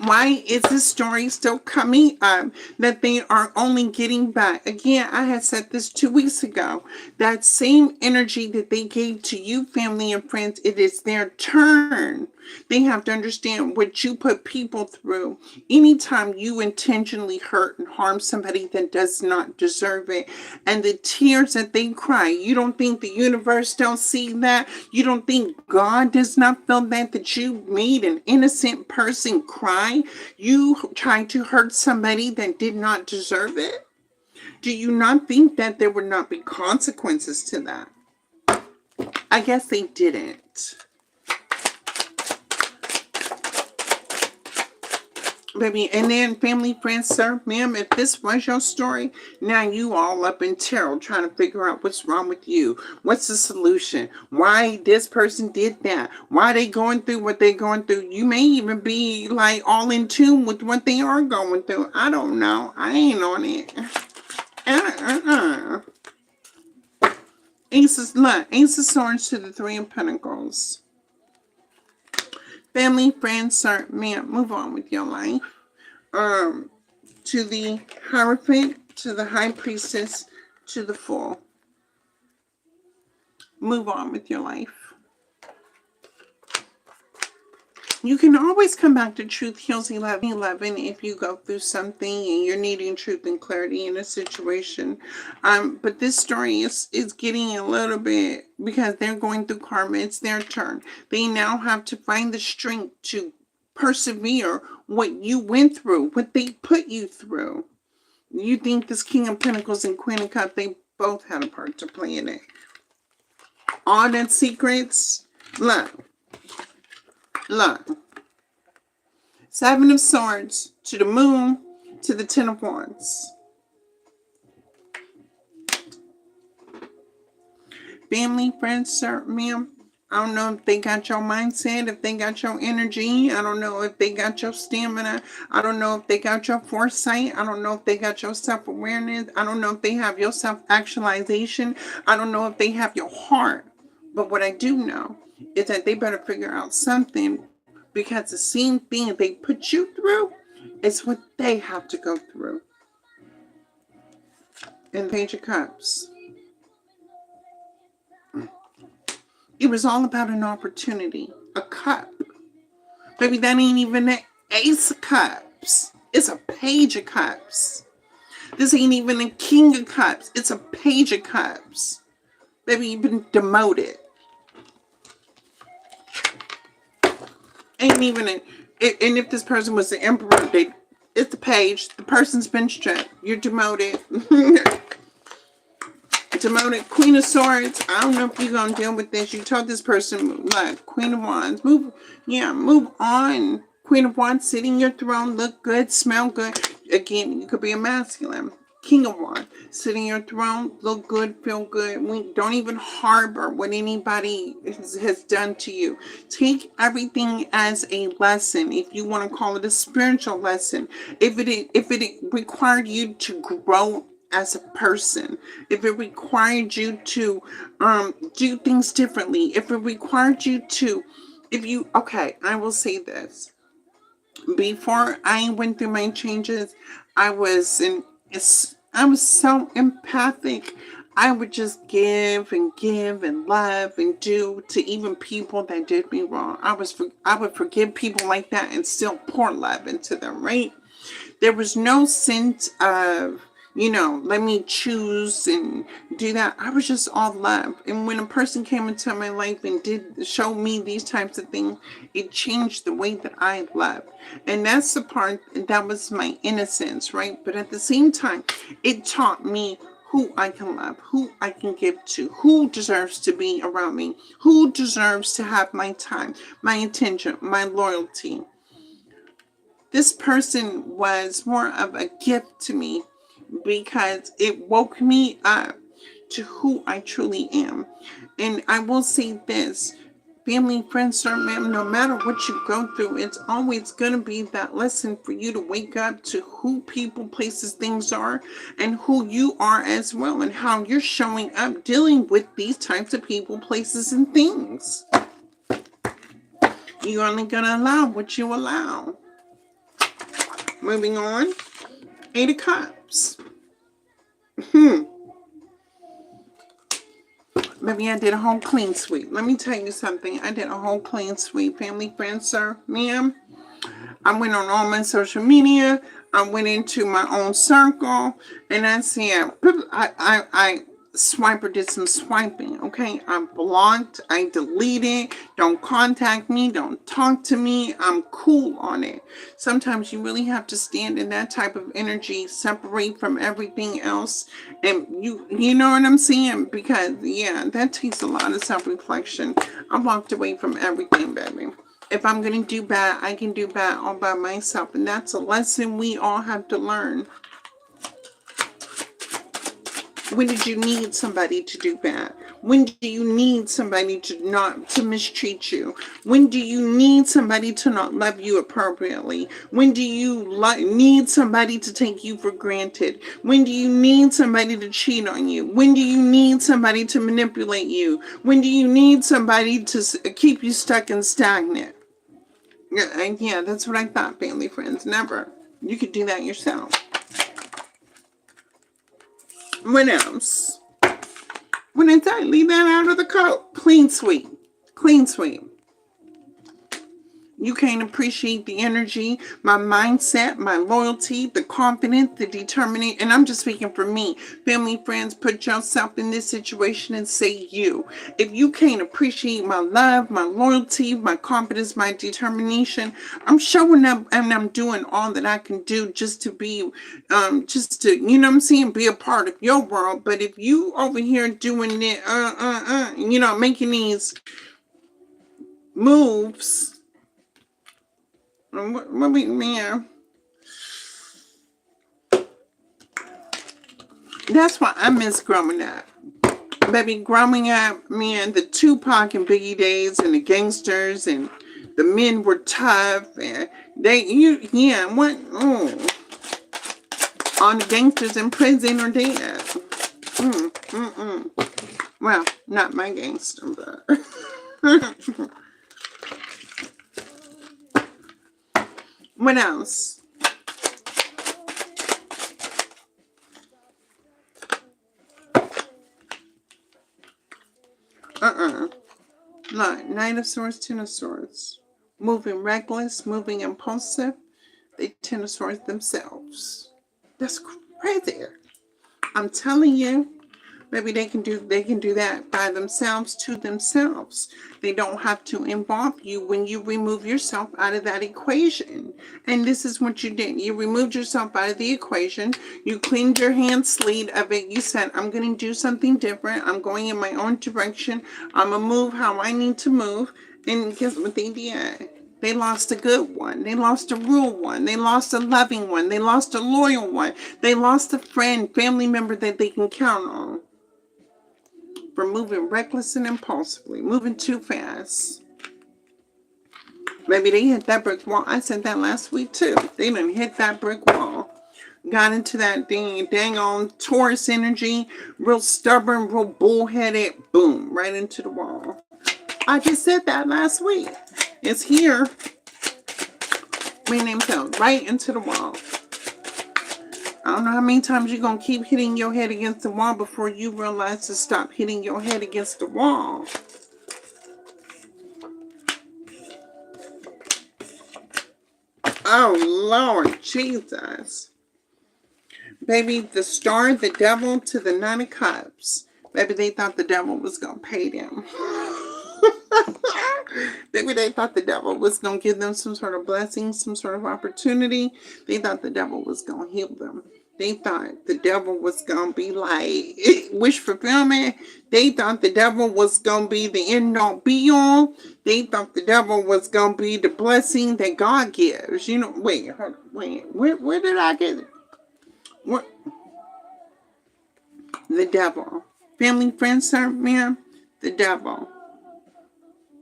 Why is this story still coming up that they are only getting back? Again, I had said this 2 weeks ago. That same energy that they gave to you, family and friends, it is their turn. They have to understand what you put people through. Anytime you intentionally hurt and harm somebody that does not deserve it, and the tears that they cry, you don't think the universe don't see that? You don't think God does not feel that you made an innocent person cry? You tried to hurt somebody that did not deserve it? Do you not think that there would not be consequences to that? I guess they didn't. Baby, and then family, friends, sir, ma'am, if this was your story, now you all up in terror trying to figure out what's wrong with you. What's the solution? Why this person did that? Why they going through what they going through? You may even be like all in tune with what they are going through. I don't know. I ain't on it. Ace of Swords to the Three of Pentacles. Family, friends, sir, ma'am, move on with your life. To the Hierophant, to the High Priestess, to the Fool. Move on with your life. You can always come back to Truth Heals 11 if you go through something and you're needing truth and clarity in a situation. But this story is getting a little bit, because they're going through karma. It's their turn. They now have to find the strength to persevere what you went through, what they put you through. You think this King of Pentacles and Queen of Cups, they both had a part to play in it. All that secrets, look. Seven of Swords to the Moon, to the Ten of Wands. Family, friends, sir, ma'am, I don't know if they got your mindset, if they got your energy. I don't know if they got your stamina. I don't know if they got your foresight. I don't know if they got your self-awareness. I don't know if they have your self-actualization. I don't know if they have your heart. But what I do know is that they better figure out something, because the same thing they put you through is what they have to go through. And the Page of Cups. It was all about an opportunity. A cup. Baby, that ain't even an Ace of Cups. It's a Page of Cups. This ain't even a King of Cups. It's a Page of Cups. Baby, you've been demoted. Ain't even and if this person was the Emperor, it's the Page. The person's been stripped. You're demoted. Demoted. Queen of Swords. I don't know if you're gonna deal with this. You told this person, like, Queen of Wands, move on. Queen of Wands, sit in your throne, look good, smell good. Again, you could be a masculine. King of Wands, sit in your throne, look good, feel good. We don't even harbor what anybody has done to you. Take everything as a lesson. If you want to call it a spiritual lesson, if it required you to grow as a person, if it required you to do things differently, if it required you to, I will say this. Before I went through my changes, I was so empathic. I would just give and love and do to even people that did me wrong. I would forgive people like that and still pour love into them, right? There was no sense of, let me choose and do that. I was just all love. And when a person came into my life and did show me these types of things, it changed the way that I loved. And that's the part that was my innocence, right? But at the same time, it taught me who I can love, who I can give to, who deserves to be around me, who deserves to have my time, my attention, my loyalty. This person was more of a gift to me, because it woke me up to who I truly am. And I will say this, family, friends, sir, ma'am, no matter what you go through, it's always going to be that lesson for you to wake up to who people, places, things are, and who you are as well, and how you're showing up dealing with these types of people, places, and things. You're only going to allow what you allow. Moving on. 8 of Cups. Maybe I did a whole clean sweep. Let me tell you something. I did a whole clean sweep. Family, friends, sir, ma'am. I went on all my social media. I went into my own circle. And I said, I Swiper did some swiping, okay? I blocked, I deleted, don't contact me, don't talk to me, I'm cool on it. Sometimes you really have to stand in that type of energy, separate from everything else, and you know what I'm saying? Because, yeah, that takes a lot of self-reflection. I walked away from everything, baby. If I'm going to do bad, I can do bad all by myself, and that's a lesson we all have to learn. When did you need somebody to do bad? When do you need somebody to mistreat you? When do you need somebody to not love you appropriately? When do you need somebody to take you for granted? When do you need somebody to cheat on you? When do you need somebody to manipulate you? When do you need somebody to keep you stuck and stagnant? Yeah, that's what I thought, family, friends. Never. You could do that yourself. What else? When I tell you, leave that out of the coat. Clean sweep. Clean sweep. You can't appreciate the energy, my mindset, my loyalty, the confidence, the determination. And I'm just speaking for me. Family, friends, put yourself in this situation and say you. If you can't appreciate my love, my loyalty, my confidence, my determination, I'm showing up and I'm doing all that I can do just to be, just to, you know what I'm saying, be a part of your world. But if you over here doing it, you know, making these moves, what we, man. That's why I miss growing up. Baby, growing up, man, the Tupac and Biggie days and the gangsters and the men were tough and all the gangsters in prison or dead. Well, not my gangster, but what else? Like Knight of Swords, Ten of Swords. Moving reckless, moving impulsive. They Ten of Swords themselves. That's crazy. I'm telling you. Maybe they can do that by themselves to themselves. They don't have to involve you when you remove yourself out of that equation. And this is what you did. You removed yourself out of the equation. You cleaned your hand slate of it. You said, I'm going to do something different. I'm going in my own direction. I'm going to move how I need to move. And guess what they did? They lost a good one. They lost a real one. They lost a loving one. They lost a loyal one. They lost a friend, family member that they can count on. For moving reckless and impulsively, moving too fast. Maybe they hit that brick wall. I said that last week too. They didn't hit that brick wall. Got into that dang on Taurus energy, real stubborn, real bullheaded, boom, right into the wall. I just said that last week. It's here. My name's out right into the wall. I don't know how many times you're going to keep hitting your head against the wall before you realize to stop hitting your head against the wall. Oh, Lord Jesus. Baby, the Star, the Devil to the Nine of Cups. Baby, they thought the devil was going to pay them. Maybe they thought the devil was going to give them some sort of blessing, some sort of opportunity. They thought the devil was going to heal them. They thought the devil was going to be like wish fulfillment. They thought the devil was going to be the end all be all. They thought the devil was going to be the blessing that God gives. You know, wait. Where did I get it? What? The devil. Family, friends, sir, ma'am, the devil.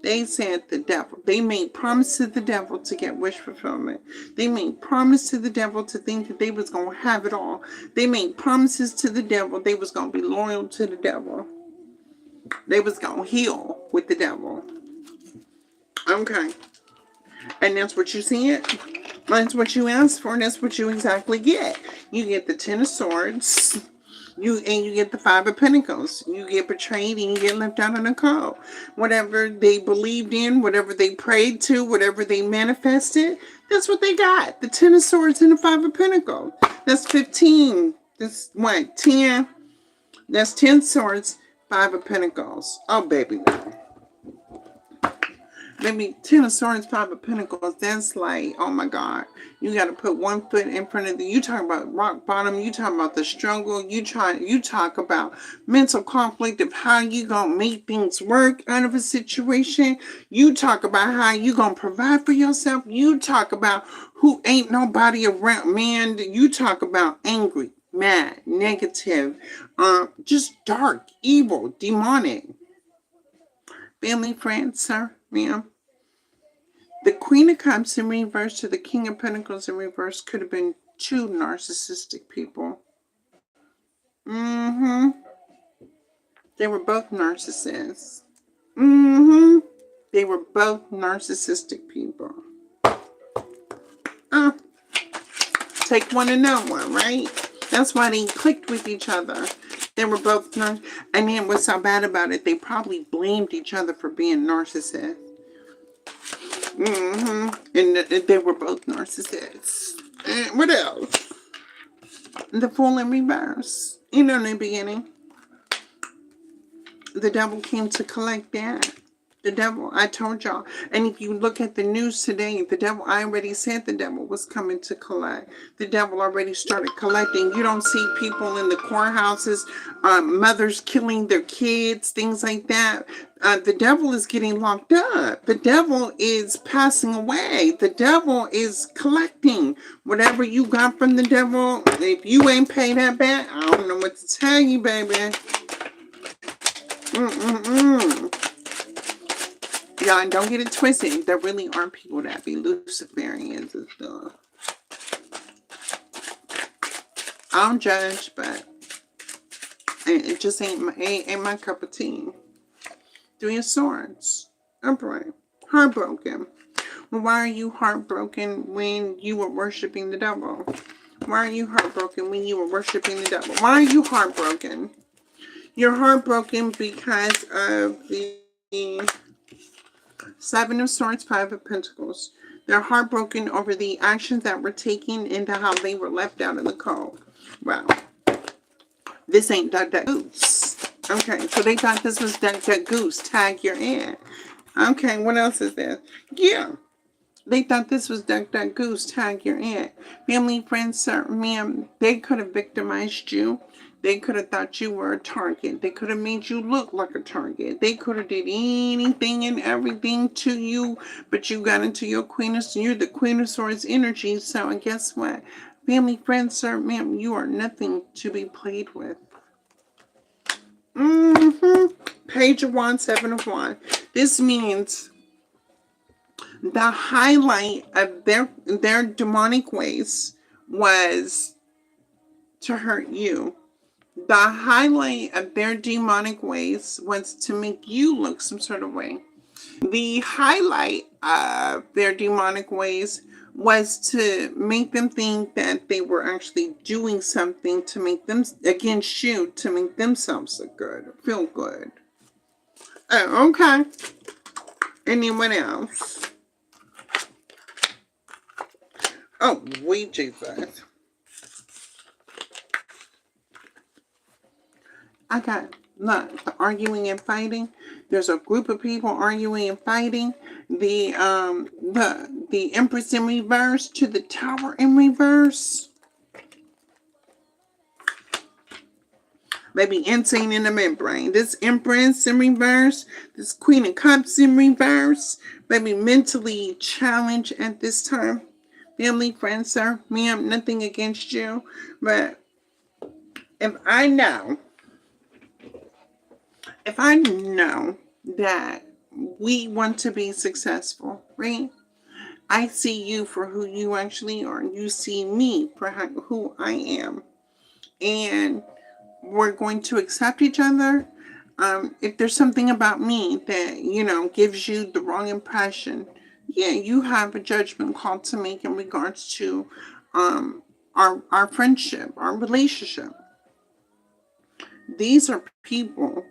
They said the devil. They made promise to the devil to get wish fulfillment. They made promise to the devil to think that they was going to have it all. They made promises to the devil. They was going to be loyal to the devil. They was going to heal with the devil. Okay. And that's what you see it. That's what you asked for, and that's what you exactly get. You get the Ten of Swords. You get the Five of Pentacles. You get betrayed and you get left out in the cold. Whatever they believed in, whatever they prayed to, whatever they manifested, that's what they got. The Ten of Swords and the Five of Pentacles. That's 15. That's what? 10. That's 10 swords, 5 of Pentacles. Oh, baby. Maybe 10 of Swords, 5 of Pentacles. That's like, oh my God. You got to put one foot in front of the. You talk about rock bottom. You talk about the struggle. You talk about mental conflict of how you gonna make things work out of a situation. You talk about how you gonna provide for yourself. You talk about who ain't nobody around. Man, you talk about angry, mad, negative, just dark, evil, demonic. Family, friends, sir, ma'am. The Queen of Cups in reverse to the King of Pentacles in reverse could have been two narcissistic people. They were both narcissists. They were both narcissistic people. Take one and know one, right? That's why they clicked with each other. They were both and then what's so bad about it, they probably blamed each other for being narcissists. And they were both narcissists. And what else? The Fool in reverse. You know, in the beginning, the devil came to collect that. The devil, I told y'all. And if you look at the news today, the devil, I already said the devil was coming to collect. The devil already started collecting. You don't see people in the courthouses, mothers killing their kids, things like that. The devil is getting locked up. The devil is passing away. The devil is collecting whatever you got from the devil. If you ain't paid that back, I don't know what to tell you, baby. Y'all, don't get it twisted. There really are people that be Luciferians and stuff. I don't judge, but it just ain't my cup of tea. 3 of Swords. Upright. Heartbroken. Well, why are you heartbroken when you were worshiping the devil? Why are you heartbroken when you were worshiping the devil? Why are you heartbroken? You're heartbroken because of the 7 of Swords, 5 of Pentacles. They're heartbroken over the actions that were taken and how they were left out in the cold. Wow. This ain't Duck Duck Goose. Okay, so they thought this was Duck Duck Goose. Tag your aunt. Okay, what else is there? Yeah. They thought this was Duck Duck Goose. Tag your aunt. Family, friends, sir, ma'am, they could have victimized you. They could have thought you were a target. They could have made you look like a target. They could have did anything and everything to you, but you got into your you're the Queen of Swords energy. So guess what? Family, friends, sir, ma'am, you are nothing to be played with. Page of Wands, 7 of Wands. This means the highlight of their demonic ways was to hurt you. The highlight of their demonic ways was to make you look some sort of way. The highlight of their demonic ways was to make them think that they were actually doing something to make them, against you, to make themselves look good, feel good. Oh, okay. Anyone else? Oh, wait, Jesus. I got, look, the arguing and fighting. There's a group of people arguing and fighting. The Empress in reverse to the Tower in reverse. Maybe insane in the membrane. This Empress in reverse. This Queen of Cups in reverse. Maybe mentally challenged at this time. Family, friends, sir, ma'am, nothing against you. But if I know if I know that we want to be successful, right? I see you for who you actually are. You see me for who I am. And we're going to accept each other. If there's something about me that, gives you the wrong impression, yeah, you have a judgment call to make in regards to our friendship, our relationship. These are people,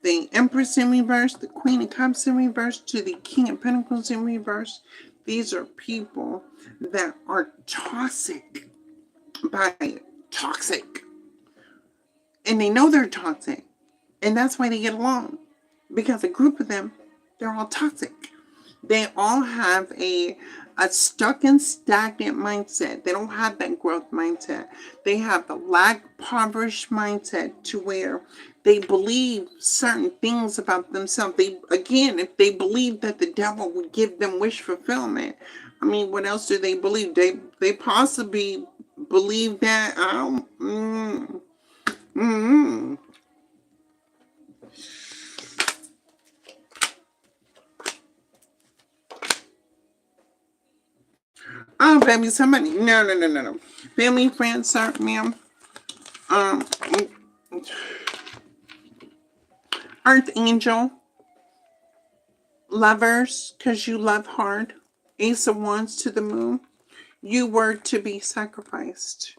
the Empress in reverse, the Queen of Cups in reverse, to the King of Pentacles in reverse. These are people that are toxic by toxic. And they know they're toxic. And that's why they get along. Because a group of them, they're all toxic. They all have a stuck and stagnant mindset. They don't have that growth mindset. They have the lack impoverished mindset to where they believe certain things about themselves. If they believe that the devil would give them wish fulfillment, I mean, what else do they believe? They possibly believe that. Oh, baby, somebody. No. Family, friends, sir, ma'am. Um, Earth Angel. Lovers, because you love hard. Ace of Wands to the moon. You were to be sacrificed.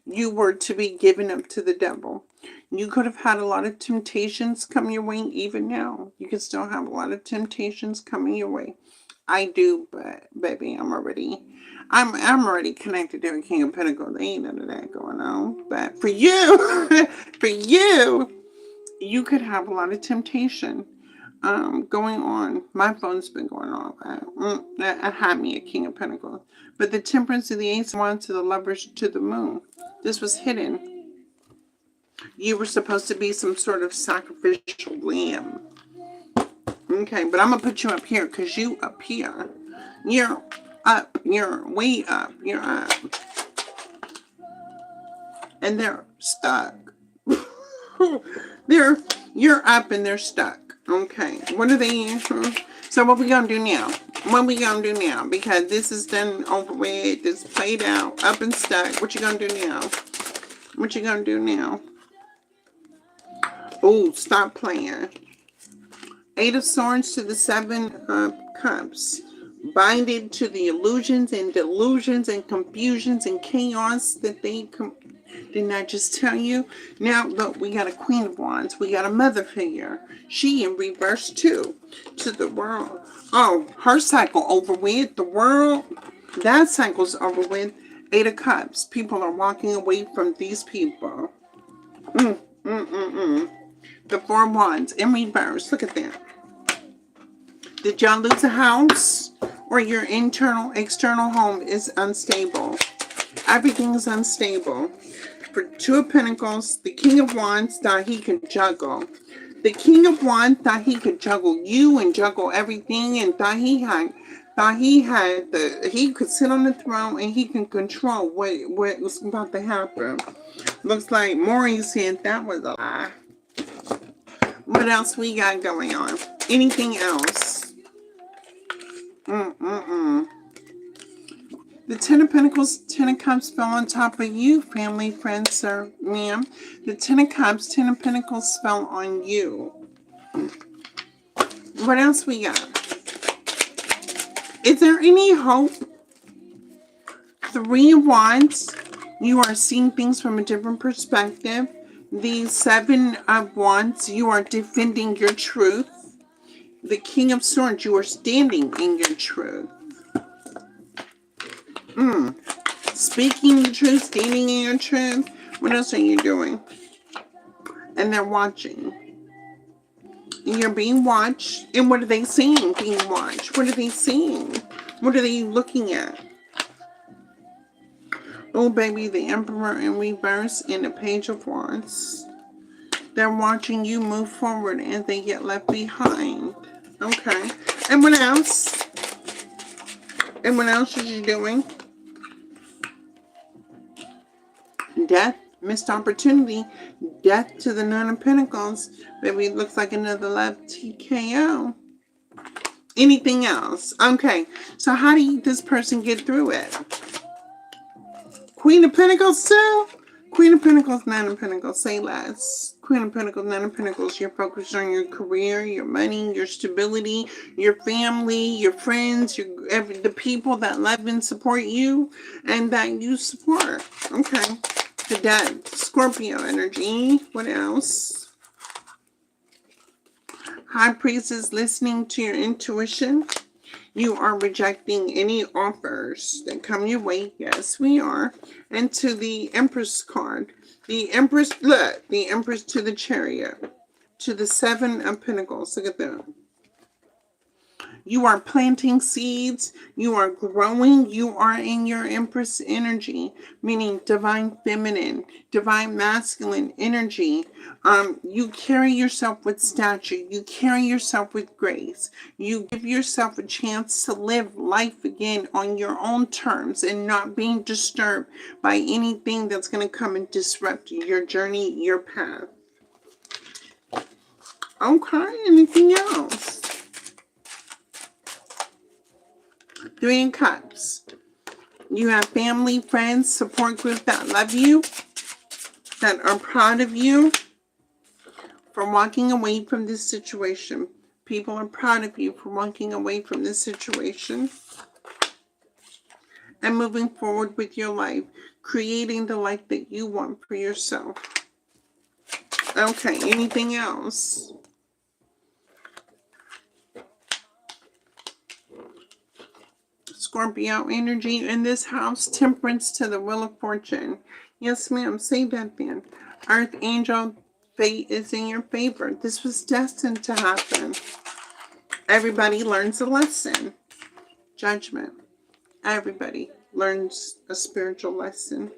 You were to be given up to the devil. You could have had a lot of temptations come your way even now. You could still have a lot of temptations coming your way. I do, but baby, I'm already connected to a King of Pentacles. There ain't none of that going on. But for you, for you could have a lot of temptation going on. My phone's been going off. I had me a King of Pentacles. But the Temperance of the Ace of Wands to the Lovers to the Moon. This was hidden. You were supposed to be some sort of sacrificial lamb. Okay, but I'm going to put you up here because you up here. You're up. You're way up. You're up. And they're stuck. You're up and they're stuck. Okay, what are they? So what we gonna do now? What we gonna do now? Because this is done over with. This played out, up and stuck. What you gonna do now? What you gonna do now? Oh, stop playing. Eight of Swords to the Seven of Cups. Binded to the illusions and delusions and confusions and chaos that they didn't I just tell you? Now, look, we got a Queen of Wands. We got a mother figure. She in reverse, too, to the world. Oh, her cycle over with. The world, that cycle's over with. Eight of Cups. People are walking away from these people. The Four of Wands in reverse. Look at that. Did y'all lose a house? Or your external home is unstable? Everything is unstable. For Two of Pentacles, the King of Wands thought he could juggle. The King of Wands thought he could juggle you and juggle everything, and thought he could sit on the throne and he can control what was about to happen. Looks like Maury said that was a lie. What else we got going on? Anything else? The Ten of Pentacles, Ten of Cups fell on top of you, family, friends, sir, ma'am. The Ten of Cups, Ten of Pentacles fell on you. What else we got? Is there any hope? Three of Wands, you are seeing things from a different perspective. The Seven of Wands, you are defending your truth. The King of Swords, you are standing in your truth. Speaking the truth, standing in your truth. What else are you doing? And they're watching. You're being watched. And what are they seeing being watched? What are they seeing? What are they looking at? Oh, baby, the Emperor in reverse and the Page of Wands. They're watching you move forward and they get left behind. Okay. And what else? And what else is you doing? Death, missed opportunity. Death to the Nine of Pentacles. Maybe it looks like another left TKO. Anything else? Okay, so how did this person get through it? Queen of Pentacles too? Queen of Pentacles, Nine of Pentacles, say less. Queen of Pentacles, Nine of Pentacles, you're focused on your career, your money, your stability, your family, your friends, the people that love and support you and that you support. Okay. The Dead, Scorpio energy. What else? High Priestess, listening to your intuition. You are rejecting any offers that come your way. Yes, we are. And to the Empress card. The Empress, look, the Empress to the Chariot. To the Seven of Pentacles. Look at that. You are planting seeds. You are growing. You are in your Empress energy, meaning divine feminine, divine masculine energy. You carry yourself with stature. You carry yourself with grace. You give yourself a chance to live life again on your own terms and not being disturbed by anything that's going to come and disrupt your journey, your path. Okay, anything else? Three of Cups. You have family, friends, support group that love you, that are proud of you for walking away from this situation. People are proud of you for walking away from this situation and moving forward with your life, creating the life that you want for yourself. Okay, anything else? Scorpio energy in this house, Temperance to the Wheel of Fortune. Yes, ma'am, say that then. Archangel, fate is in your favor. This was destined to happen. Everybody learns a lesson. Judgment. Everybody learns a spiritual lesson.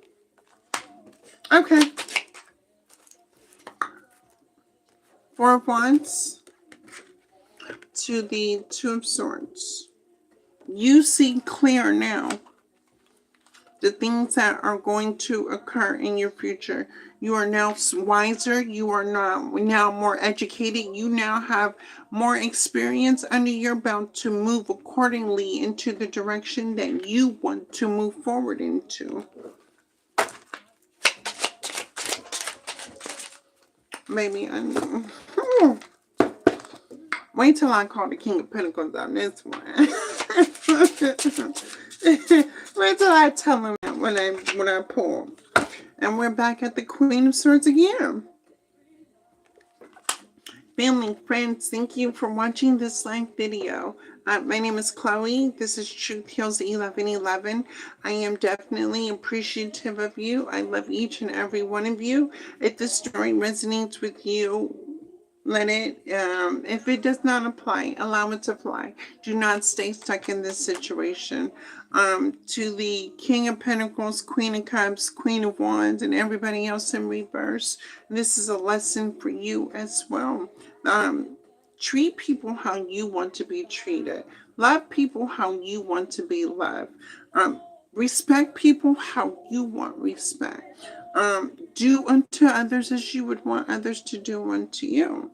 Okay. Four of Wands to the Two of Swords. You see clear now the things that are going to occur in your future. You are now wiser. You are now more educated. You now have more experience under your belt to move accordingly into the direction that you want to move forward into. Maybe I know. Wait till I call the King of Pentacles on this one. Wait till I tell him that when I pull. And we're back at the Queen of Swords again. Family, friends, thank you for watching this live video. My name is Chloe. This is Truth Heals 1111. I am definitely appreciative of you. I love each and every one of you. If this story resonates with you, let it, if it does not apply, allow it to fly. Do not stay stuck in this situation. To the King of Pentacles, Queen of Cups, Queen of Wands, and everybody else in reverse, this is a lesson for you as well. Treat people how you want to be treated. Love people how you want to be loved. Respect people how you want respect. Do unto others as you would want others to do unto you.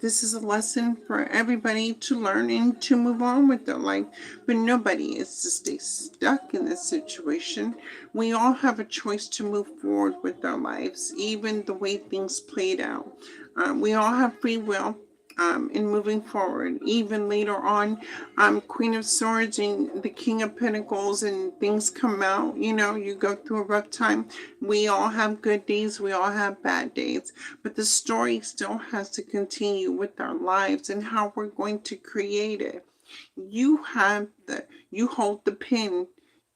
This is a lesson for everybody to learn and to move on with their life, but nobody is to stay stuck in this situation. We all have a choice to move forward with our lives, even the way things played out. We all have free will. In moving forward, even later on, Queen of Swords and the King of Pentacles, and things come out, you go through a rough time. We all have good days, we all have bad days, but the story still has to continue with our lives and how we're going to create it. You hold the pen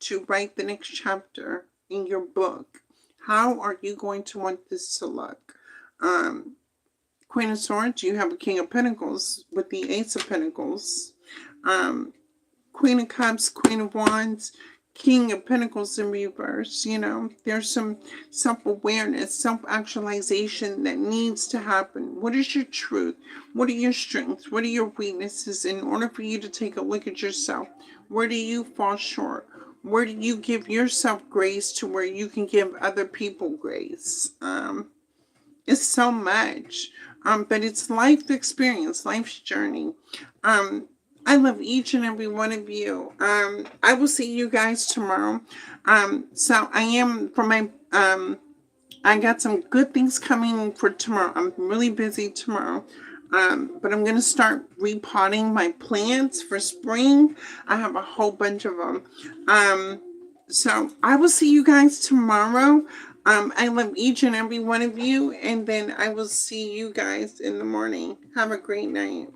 to write the next chapter in your book. How are you going to want this to look? Queen of Swords, you have a King of Pentacles with the Ace of Pentacles. Queen of Cups, Queen of Wands, King of Pentacles in reverse. There's some self-awareness, self-actualization that needs to happen. What is your truth? What are your strengths? What are your weaknesses? In order for you to take a look at yourself, where do you fall short? Where do you give yourself grace to where you can give other people grace? It's so much. But it's life experience, life's journey. Um, I love each and every one of you. I will see you guys tomorrow. So I am for my I got some good things coming for tomorrow. I'm really busy tomorrow. But I'm going to start repotting my plants for spring. I have a whole bunch of them. So I will see you guys tomorrow. I love each and every one of you. And then I will see you guys in the morning. Have a great night.